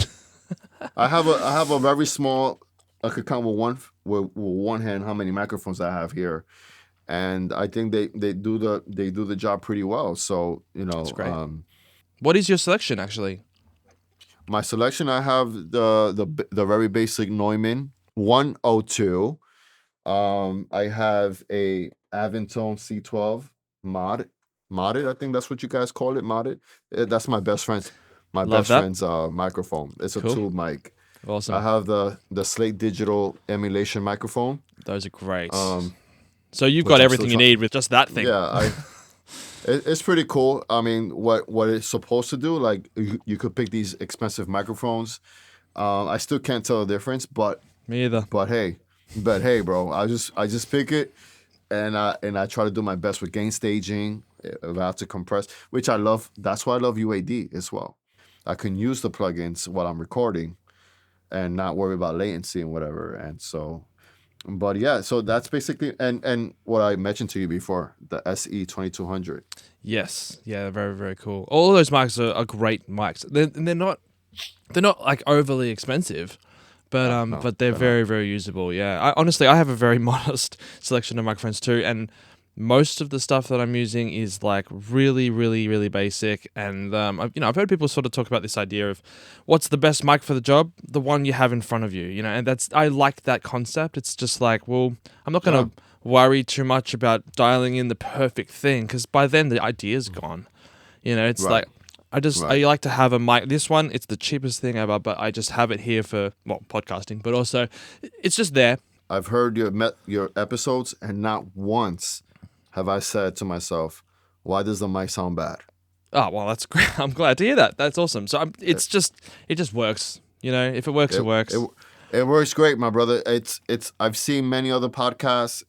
I have a very small. I could count with one hand how many microphones I have here, and I think they do the job pretty well. So That's great. What is your selection actually? my selection, I have the very basic Neumann 102. I have a Aventone C12 modded. I think that's what you guys call it, modded. That's my best friend's Love that. microphone. It's a Cool. tube mic. Awesome. I have the Slate Digital emulation microphone. Those are great. Um, So you've which got I'm everything still you need with just that thing. Yeah, it's pretty cool. I mean, what it's supposed to do, like you could pick these expensive microphones. I still can't tell the difference, but Me either. hey, bro, I just pick it, and I try to do my best with gain staging. If I have to compress, which I love. That's why I love UAD as well. I can use the plugins while I'm recording, and not worry about latency and whatever. And so, but yeah, so that's basically and what I mentioned to you before, the SE 2200. Yes. Yeah. Very, very cool. All of those mics are great mics. They're not like overly expensive, but No, they're they're not. very, very usable. Yeah. Honestly, I have a very modest selection of microphones too, and most of the stuff that I'm using is like really, really, really basic. And I've heard people sort of talk about this idea of what's the best mic for the job, the one you have in front of you. And I like that concept. It's just like, well, I'm not gonna worry too much about dialing in the perfect thing because by then the idea's gone. It's Right. like I like to have a mic. This one, it's the cheapest thing ever, but I just have it here for podcasting, but also it's just there. I've heard your episodes, and not once have I said to myself, "Why does the mic sound bad?" Oh, well, that's great. I'm glad to hear that. That's awesome. So it just works. If it works, it works. It works great, my brother. It's. I've seen many other podcasts,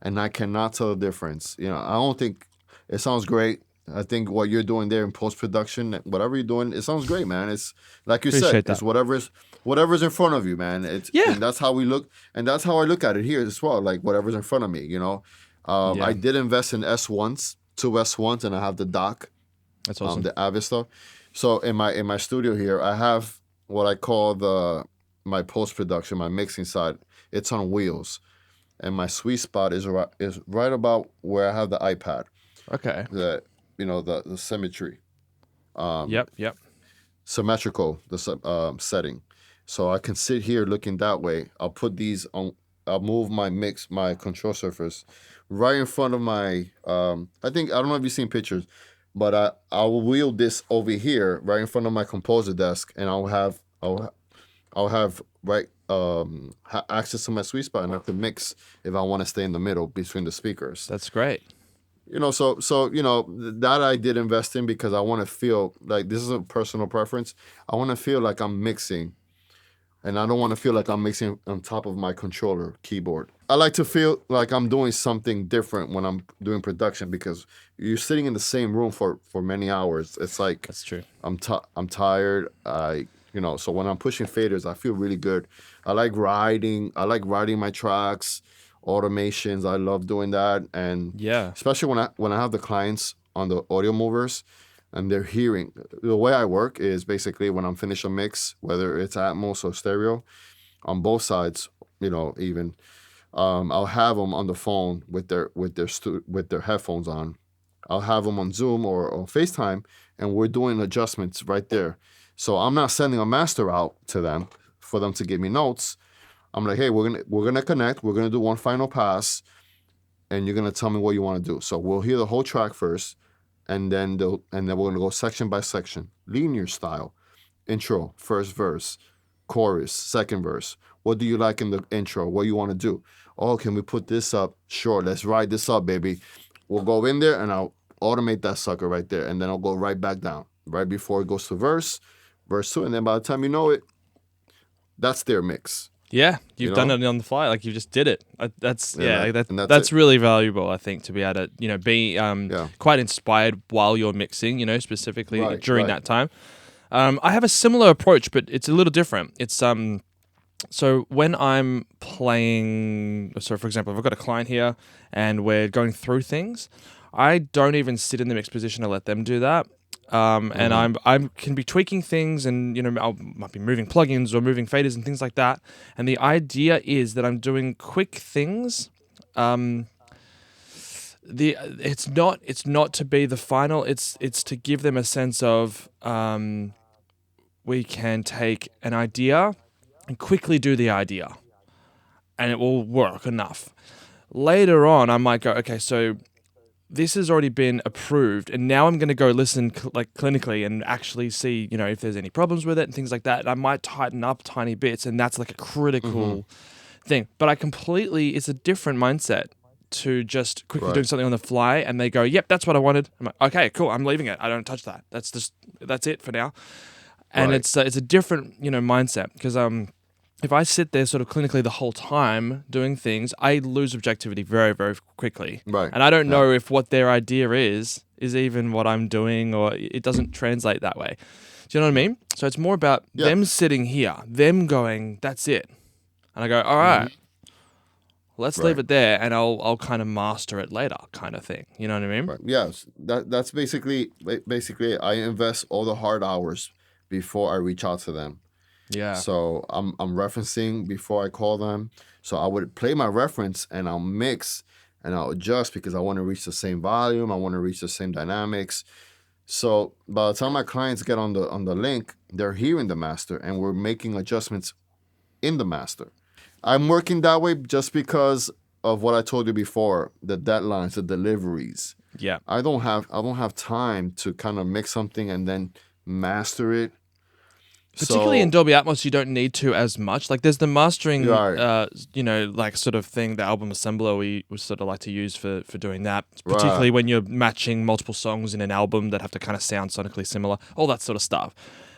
and I cannot tell the difference. I don't think it sounds great. I think what you're doing there in post production, whatever you're doing, it sounds great, man. It's like you said, Appreciate it's that. whatever's in front of you, man. Yeah. And that's how we look, and that's how I look at it here as well. Like whatever's in front of me, I Yeah. did invest in S1s, two S1s, and I have the dock, That's awesome. the Avista. So in my studio here, I have what I call my post production, my mixing side. It's on wheels, and my sweet spot is right about where I have the iPad. Okay. The symmetry, um, Yep. symmetrical setting. So I can sit here looking that way. I'll put these on. I'll move my control surface right in front of my. I don't know if you've seen pictures, but I'll wheel this over here right in front of my composer desk, and I'll have access to my sweet spot, and I can mix if I want to stay in the middle between the speakers. That's great. That I did invest in because I want to feel like this is a personal preference. I want to feel like I'm mixing, and I don't want to feel like I'm mixing on top of my controller keyboard. I like to feel like I'm doing something different when I'm doing production because you're sitting in the same room for many hours. It's like That's true. I'm tired. So when I'm pushing faders, I feel really good. I like writing my tracks, automations. I love doing that, and Yeah. especially when I have the clients on the audio movers, and they're hearing. The way I work is basically when I'm finished a mix, whether it's Atmos or stereo, on both sides, even. I'll have them on the phone with their headphones on. I'll have them on Zoom or on FaceTime, and we're doing adjustments right there. So I'm not sending a master out to them for them to give me notes. I'm like, hey, we're gonna connect. We're gonna do one final pass, and you're gonna tell me what you want to do. So we'll hear the whole track first, and then we're gonna go section by section, linear style, intro, first verse, chorus, second verse. What do you like in the intro? What you want to do? Oh, can we put this up? Sure, let's ride this up, baby. We'll go in there and I'll automate that sucker right there, and then I'll go right back down, right before it goes to verse 2, and then by the time you know it, that's their mix. Yeah, you've done it on the fly. Like you just did it. That's that's really valuable. I think to be able to be quite inspired while you're mixing. Specifically during that time. I have a similar approach, but it's a little different. It's so when I'm playing, so for example, if I've got a client here and we're going through things, I don't even sit in the mix position to let them do that. And I can be tweaking things, and I might be moving plugins or moving faders and things like that. And the idea is that I'm doing quick things. It's not to be the final. It's to give them a sense of we can take an idea and quickly do the idea, and it will work enough. Later on, I might go, okay, so this has already been approved, and now I'm going to go listen clinically and actually see, if there's any problems with it and things like that. And I might tighten up tiny bits, and that's like a critical thing. But it's a different mindset to just quickly doing something on the fly, and they go, yep, that's what I wanted. I'm like, okay, cool, I'm leaving it. I don't touch that. That's it for now. And it's a different, mindset, because if I sit there sort of clinically the whole time doing things, I lose objectivity very, very quickly. Right. And I don't know if what their idea is even what I'm doing, or it doesn't translate that way. Do you know what I mean? So it's more about them sitting here, them going, that's it. And I go, all right, let's leave it there, and I'll kind of master it later, kind of thing. You know what I mean? Right. Yes. That's basically I invest all the hard hours before I reach out to them. Yeah. So I'm referencing before I call them. So I would play my reference and I'll mix and I'll adjust because I want to reach the same volume. I want to reach the same dynamics. So by the time my clients get on the link, they're hearing the master and we're making adjustments in the master. I'm working that way just because of what I told you before, the deadlines, the deliveries. Yeah. I don't have time to kind of mix something and then master it. Particularly in Dolby Atmos, you don't need to as much. Like there's the mastering, sort of thing, the album assembler we sort of like to use for doing that. Particularly when you're matching multiple songs in an album that have to kind of sound sonically similar, all that sort of stuff.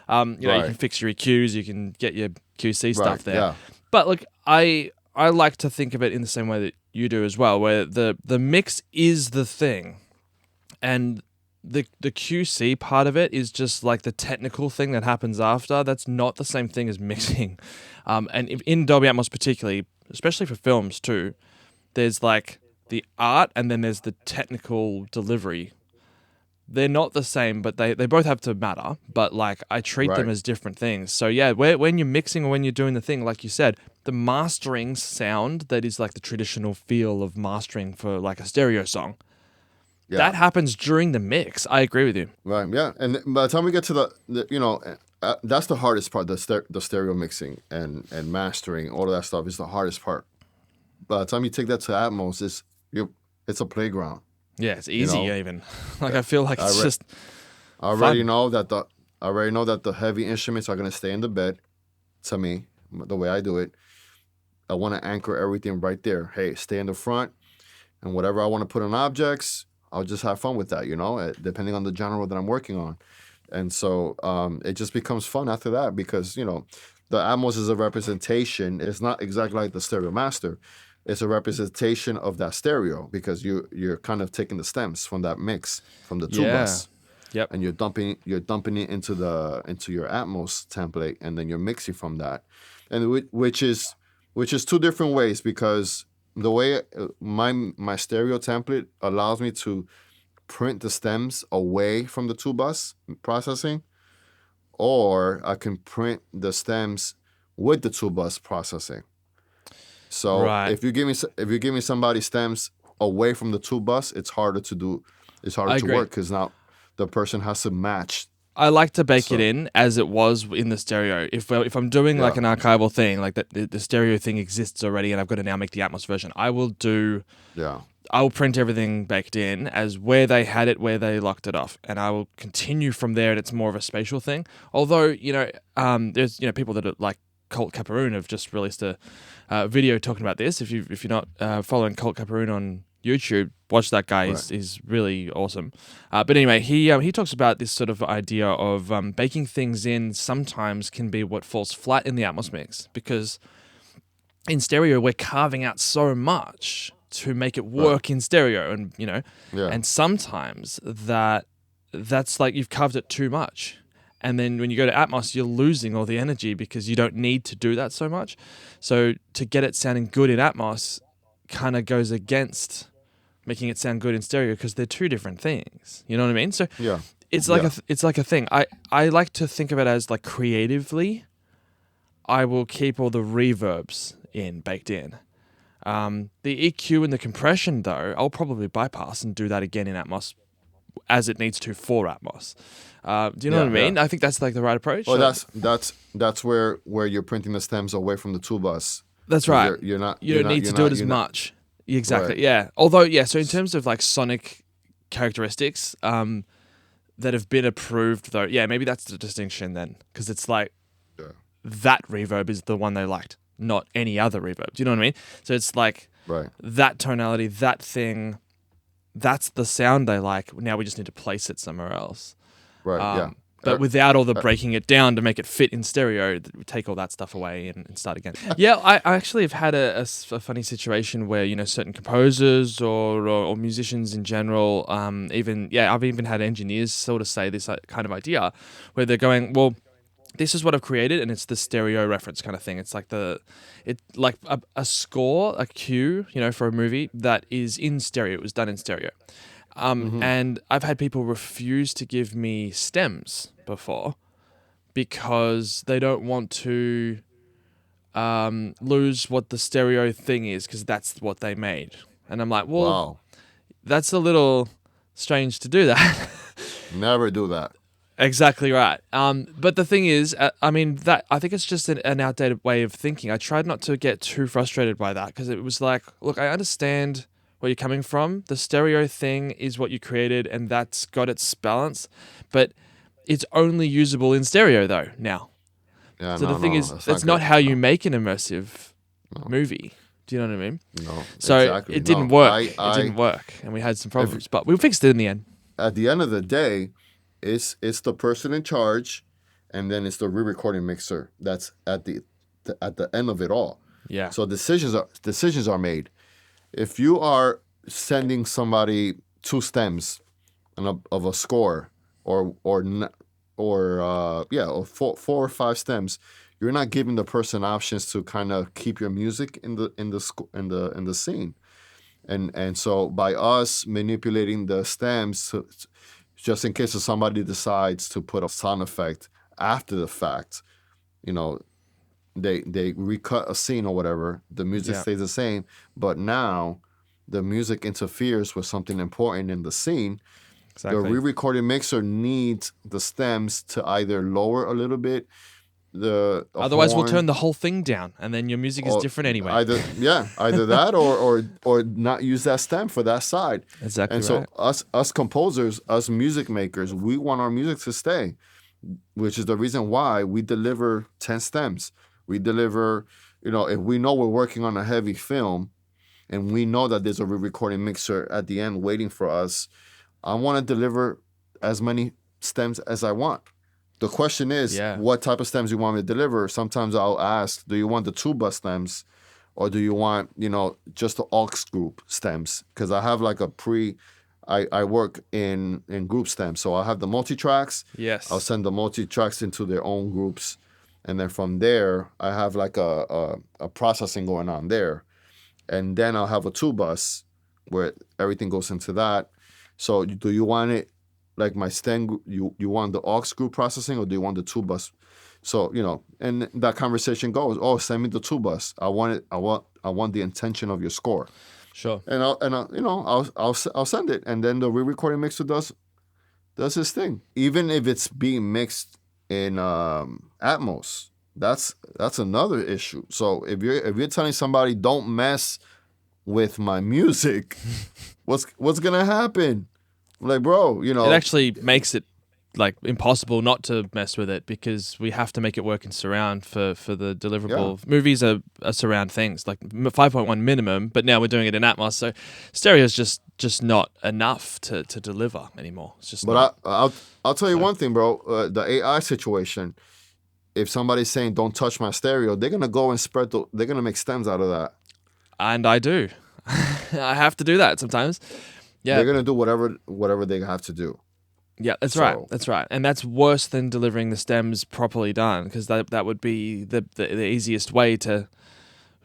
You can fix your EQs, you can get your QC stuff there. Yeah. But look, I like to think of it in the same way that you do as well, where the mix is the thing, and the QC part of it is just like the technical thing that happens after. That's not the same thing as mixing. And in Dolby Atmos particularly, especially for films too, there's like the art and then there's the technical delivery. They're not the same, but they both have to matter. But like I treat them Right. as different things. So yeah, when you're mixing or when you're doing the thing, like you said, the mastering sound that is like the traditional feel of mastering for like a stereo song, Yeah. that happens during the mix. I agree with you. Right. Yeah. And by the time we get to that's the hardest part. The stereo mixing and mastering, all of that stuff is the hardest part. By the time you take that to Atmos, it's a playground. Yeah, it's easy know, even. Like I feel like it's just I already fun. know that the heavy instruments are gonna stay in the bed. To me, the way I do it, I want to anchor everything right there. Hey, stay in the front, and whatever I want to put on objects, I'll just have fun with that. Depending on the genre that I'm working on, and so it just becomes fun after that because the Atmos is a representation. It's not exactly like the stereo master. It's a representation of that stereo because you're kind of taking the stems from that mix from the two Yeah. bus, Yep. and you're dumping it into your Atmos template, and then you're mixing from that, and which is two different ways because the way my stereo template allows me to print the stems away from the two bus processing, or I can print the stems with the two bus processing. So Right. if you give me somebody stems away from the two bus, it's harder to do. It's harder I to agree. work because now the person has to match. I like to bake it So- in as it was in the stereo. If I'm doing like Yeah. an archival thing, like the stereo thing exists already, and I've got to now make the Atmos version, I will print everything baked in as where they had it, where they locked it off, and I will continue from there. And it's more of a spatial thing. Although there's people that are like Colt Caparoon have just released a video talking about this. If you're not following Colt Caparoon on YouTube, watch that guy. Right. He's really awesome. But anyway, he talks about this sort of idea of baking things in sometimes can be what falls flat in the Atmos mix because in stereo we're carving out so much to make it work in stereo, and Yeah. and sometimes that's like you've carved it too much. And then when you go to Atmos, you're losing all the energy because you don't need to do that so much. So to get it sounding good in Atmos kind of goes against making it sound good in stereo because they're two different things. You know what I mean? So Yeah. it's like it's like a thing. I like to think of it as like creatively, I will keep all the reverbs baked in. The EQ and the compression though, I'll probably bypass and do that again in Atmos as it needs to for Atmos. Do you know what I mean? Yeah. I think that's like the right approach. Well, So- that's where you're printing the stems away from the two bus. That's right. You're not. You you're don't not- need to you're do not- it as you're not- much. Exactly. Right. Yeah. Although, yeah. So in terms of like sonic characteristics that have been approved, though, yeah, maybe that's the distinction then, because it's like Yeah. that reverb is the one they liked, not any other reverb. Do you know what I mean? So it's like Right. that tonality, that thing, that's the sound they like. Now we just need to place it somewhere else. Right. Yeah. But without all the breaking it down to make it fit in stereo, take all that stuff away and start again. Yeah, I actually have had a funny situation where certain composers or musicians in general, I've even had engineers sort of say this kind of idea where they're going, well, this is what I've created, and it's the stereo reference kind of thing. It's like a score, a cue, for a movie that is in stereo. It was done in stereo. And I've had people refuse to give me stems before because they don't want to lose what the stereo thing is because that's what they made. And I'm like, well, Wow. that's a little strange to do that. Never do that. Exactly right. But the thing is, I think it's just an outdated way of thinking. I tried not to get too frustrated by that because it was like, look, I understand where you're coming from. The stereo thing is what you created, and that's got its balance, but it's only usable in stereo though now. Yeah. So the thing is, that's not how you make an immersive movie. Do you know what I mean? No. So exactly. it didn't No. work. It didn't work, and we had some problems, but we fixed it in the end. At the end of the day, it's the person in charge, and then it's the re-recording mixer that's at the end of it all. Yeah. So decisions are made. If you are sending somebody two stems of a score, or n- or four or five stems, you're not giving the person options to kind of keep your music in the scene. And so by us manipulating the stems just in case if somebody decides to put a sound effect after the fact, you know, they recut a scene or whatever, the music Yeah, stays the same, but now the music interferes with something important in the scene. The exactly. re-recording mixer needs the stems to either lower a little bit the Otherwise, we'll turn horn, the whole thing down, and then your music is or different anyway. either that, or not use that stem for that side. Exactly And so right. us composers, us music makers, we want our music to stay, which is the reason why we deliver 10 stems. We deliver, if we know we're working on a heavy film and we know that there's a re-recording mixer at the end waiting for us, I want to deliver as many stems as I want. The question is, Yeah. what type of stems you want me to deliver? Sometimes I'll ask, do you want the tuba stems, or do you want, just the aux group stems? Because I have like I work in group stems. So I'll have the multi-tracks. I'll Yes. send the multi-tracks into their own groups. And then from there, I have like a processing going on there. And then I'll have a two bus where everything goes into that. So do you want it like my stem? You want the aux group processing, or do you want the two bus? So and that conversation goes. Oh, send me the two bus. I want it. I want the intention of your score, Sure. and I'll send it, and then the re-recording mixer does his thing. Even if it's being mixed in Atmos, that's another issue. So if you're telling somebody don't mess with my music, what's gonna happen? Like, bro, It actually makes it like impossible not to mess with it because we have to make it work in surround for the yeah. deliverable. Movies are surround things like 5.1 minimum, but now we're doing it in Atmos. So stereo is just not enough to deliver anymore. It's just not. But I'll tell you So, one thing, bro. The AI situation. If somebody's saying don't touch my stereo, they're gonna go and they're gonna make stems out of that. and I do. I have to do that sometimes. Yeah. They're gonna do whatever they have to do. Yeah, that's right. So That's right. And that's worse than delivering the stems properly done because that would be the easiest way to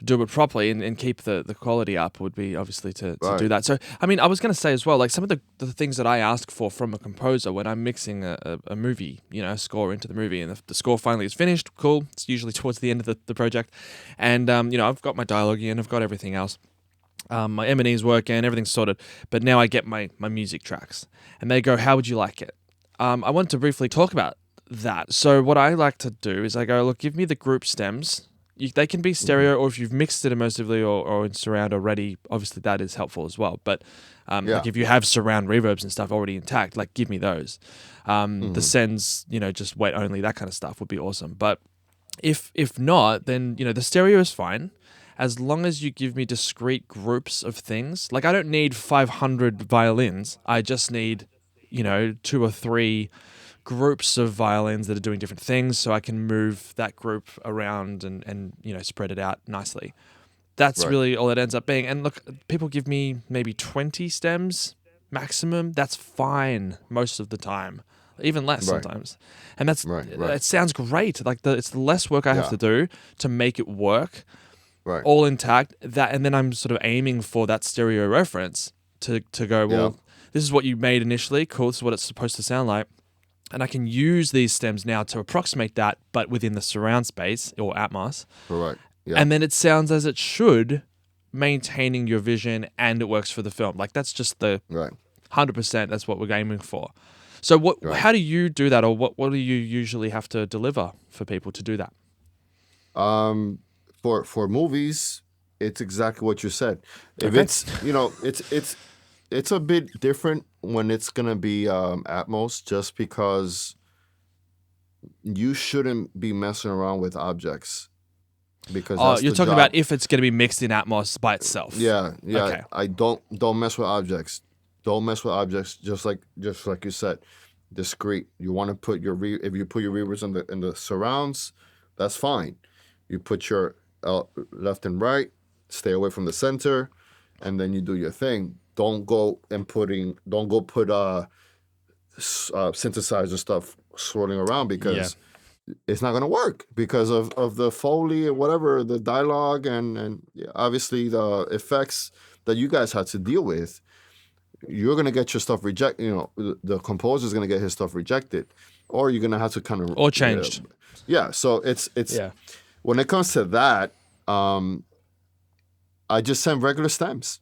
do it properly and keep the quality up would be obviously to do right, that. So, I mean, I was going to say as well, like some of the things that I ask for from a composer when I'm mixing a movie, a score into the movie and the score finally is finished, cool. It's usually towards the end of the project. And, I've got my dialogue in, I've got everything else. My M&E's working, everything's sorted. But now I get my music tracks and they go, how would you like it? I want to briefly talk about that. So what I like to do is I go, look, give me the group stems. They can be hmm stereo, or if you've mixed it immersively or in surround already, obviously that is helpful as well. But yeah, like if you have surround reverbs and stuff already intact, like give me those. The hmm sends, just wait only, that kind of stuff would be awesome. But if not, then the stereo is fine as long as you give me discrete groups of things. Like I don't need 500 violins. I just need two or three groups of violins that are doing different things so I can move that group around and spread it out nicely. That's right, really all it ends up being. And look, people give me maybe 20 stems maximum. That's fine most of the time, even less right, sometimes. And that's right, it sounds great. Like it's the less work I have yeah, to do to make it work right, all intact. And then I'm sort of aiming for that stereo reference to go, yeah, well, this is what you made initially. Cool. This is what it's supposed to sound like. And I can use these stems now to approximate that, but within the surround space or Atmos. correct, yeah, And then it sounds as it should, maintaining your vision, and it works for the film. Like that's just the right, 100%. That's what we're aiming for. So what? right. How do you do that, or what do you usually have to deliver for people to do that? Um, for movies, it's exactly what you said. If Okay. it's it's a bit different when it's gonna be Atmos, just because you shouldn't be messing around with objects because Oh, that's you're the talking about job. if it's going to be mixed in Atmos by itself. Yeah, yeah. Okay. I don't mess with objects. Don't mess with objects. Just like you said, discrete. You want to put if you put your reverbs in the surrounds, that's fine. You put your left and right. Stay away from the center, and then you do your thing. Don't go put synthesizer stuff swirling around Yeah. because it's not going to work because of the Foley or whatever, the dialogue and obviously the effects that you guys had to deal with. You're going to get your stuff rejected. The composer's going to get his stuff rejected, or you're going to have to kind of, Or changed. yeah. So it's Yeah. when it comes to that, I just send regular stems,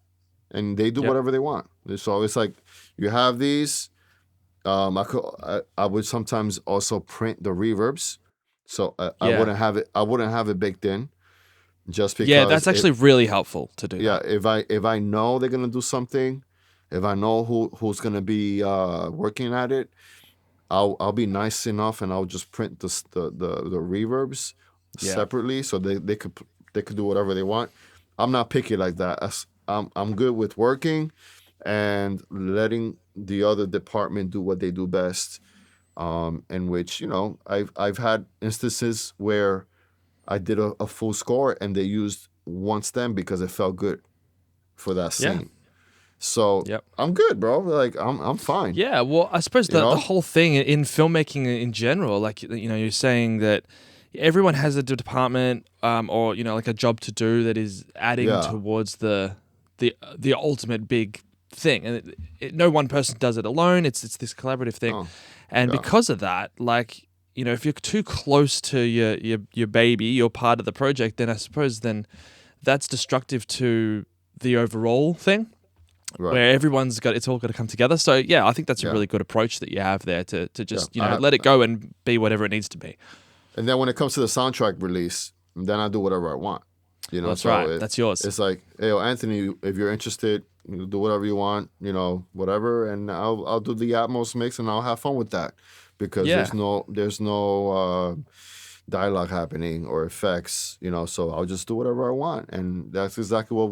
and they do Yep. whatever they want. So it's like you have these. I would sometimes also print the reverbs, so I Yeah. wouldn't have it. I wouldn't have it baked in, just Yeah, because that's actually really helpful to do yeah, that. if I know they're gonna do something, if I know who's gonna be working at it, I'll be nice enough and I'll just print the reverbs Yeah. separately so they could do whatever they want. I'm not picky like that. I'm good with working and letting the other department do what they do best. In which I've had instances where I did a full score and they used one stem because it felt good for that Yeah. scene. So Yep. I'm good, bro. Like I'm fine. Yeah, well, I suppose You the know? whole thing in filmmaking in general, like you're saying that everyone has a department, or like a job to do that is adding Yeah. towards the ultimate big thing, and no one person does it alone. It's this collaborative thing, Oh, and yeah. because of that, like if you're too close to your baby, your part of the project, then I suppose then that's destructive to the overall thing Right. where it's all got to come together. So yeah, I think that's a Yeah. really good approach that you have there to Yeah. just let it go and be whatever it needs to be. And then when it comes to the soundtrack release, then I do whatever I want. Well, that's So right. That's yours. it's like, hey, yo, Anthony, if you're interested, you do whatever you want, whatever, and I'll do the Atmos mix and I'll have fun with that because Yeah. there's no dialogue happening or effects, so I'll just do whatever I want, and that's exactly what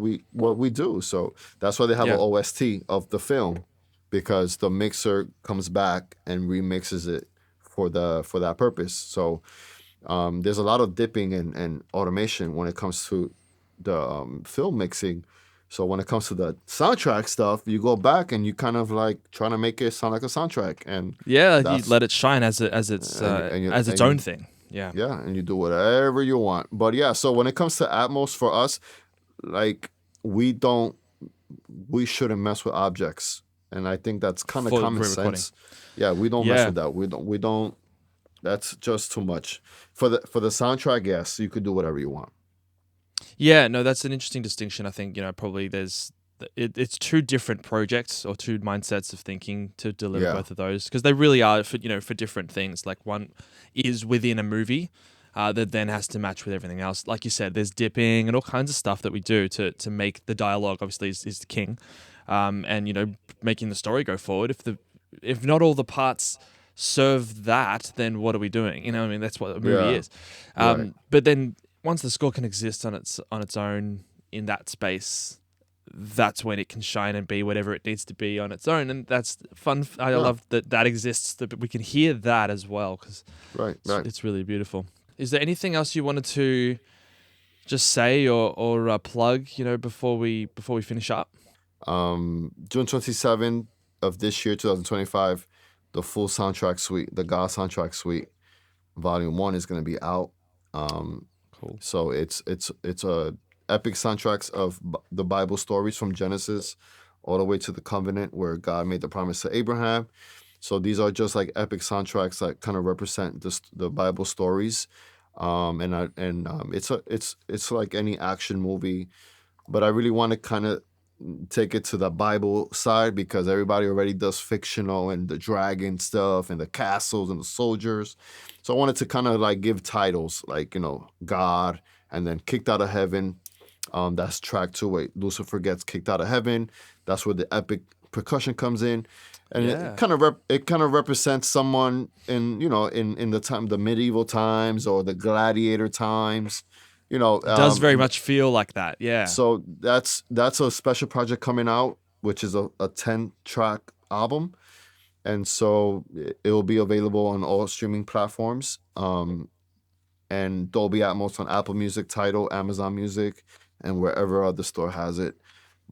we do. So that's why they have Yeah. an OST of the film, because the mixer comes back and remixes it for that purpose. So there's a lot of dipping and automation when it comes to the film mixing. So when it comes to the soundtrack stuff, you go back and you kind of like trying to make it sound like a soundtrack, and Yeah, you that's let it shine as its as its and you own thing. Yeah. yeah, and you do whatever you want. But yeah, so when it comes to Atmos for us, like we don't, we shouldn't mess with objects, and I think that's kind of For common re-recording. sense. Yeah, we don't mess Yeah. with that. We don't. That's just too much for the soundtrack. Yes, you could do whatever you want. Yeah, no, that's an interesting distinction. I think, probably it's two different projects or two mindsets of thinking to deliver Yeah. both of those, because they really are for different things. Like one is within a movie that then has to match with everything else. Like you said, there's dipping and all kinds of stuff that we do to make the dialogue obviously is the king, and making the story go forward. If not all the parts serve that, then what are we doing? I mean, that's what a movie Yeah. is. Right. But then once the score can exist on its own in that space, that's when it can shine and be whatever it needs to be on its own, and that's fun. I Yeah. love that exists. That we can hear that as well, because Right. Right. it's really beautiful. Is there anything else you wanted to just say or plug? Before we finish up. June 27th of this year, 2025, the full soundtrack suite, the God soundtrack suite, Volume 1 is going to be out. Cool. So it's a epic soundtracks of the Bible stories from Genesis all the way to the covenant where God made the promise to Abraham. So these are just like epic soundtracks that kind of represent the Bible stories. It's like any action movie, but I really want to kind of take it to the Bible side because everybody already does fictional and the dragon stuff and the castles and the soldiers. So I wanted to kind of like give titles like, God, and then kicked out of heaven. That's track 2. Wait, Lucifer gets kicked out of heaven. That's where the epic percussion comes in. And Yeah. it kind of represents someone in the medieval times or the gladiator times. It does very much feel like that. Yeah. So that's a special project coming out, which is a 10-track album, and so it will be available on all streaming platforms, and Dolby Atmos on Apple Music, Tidal, Amazon Music, and wherever other store has it.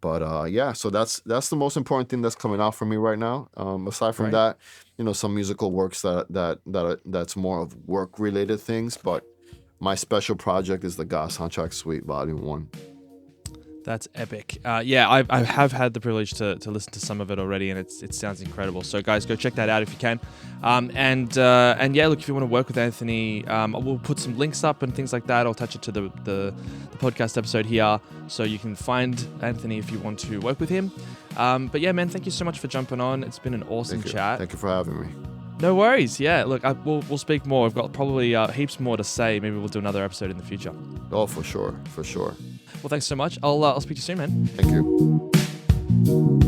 Yeah, so that's the most important thing that's coming out for me right now. Aside from Great. that, some musical works that's more of work related things. But my special project is the God Soundtrack Suite Volume 1. That's epic. Yeah, I have had the privilege to listen to some of it already, and it sounds incredible. So, guys, go check that out if you can. And yeah, look, if you want to work with Anthony, we'll put some links up and things like that. I'll attach it to the podcast episode here, so you can find Anthony if you want to work with him. But yeah, man, thank you so much for jumping on. It's been an awesome chat. Thank you for having me. No worries. Yeah, look, we'll speak more. I've got probably heaps more to say. Maybe we'll do another episode in the future. Oh, for sure. Well, thanks so much. I'll speak to you soon, man. Thank you.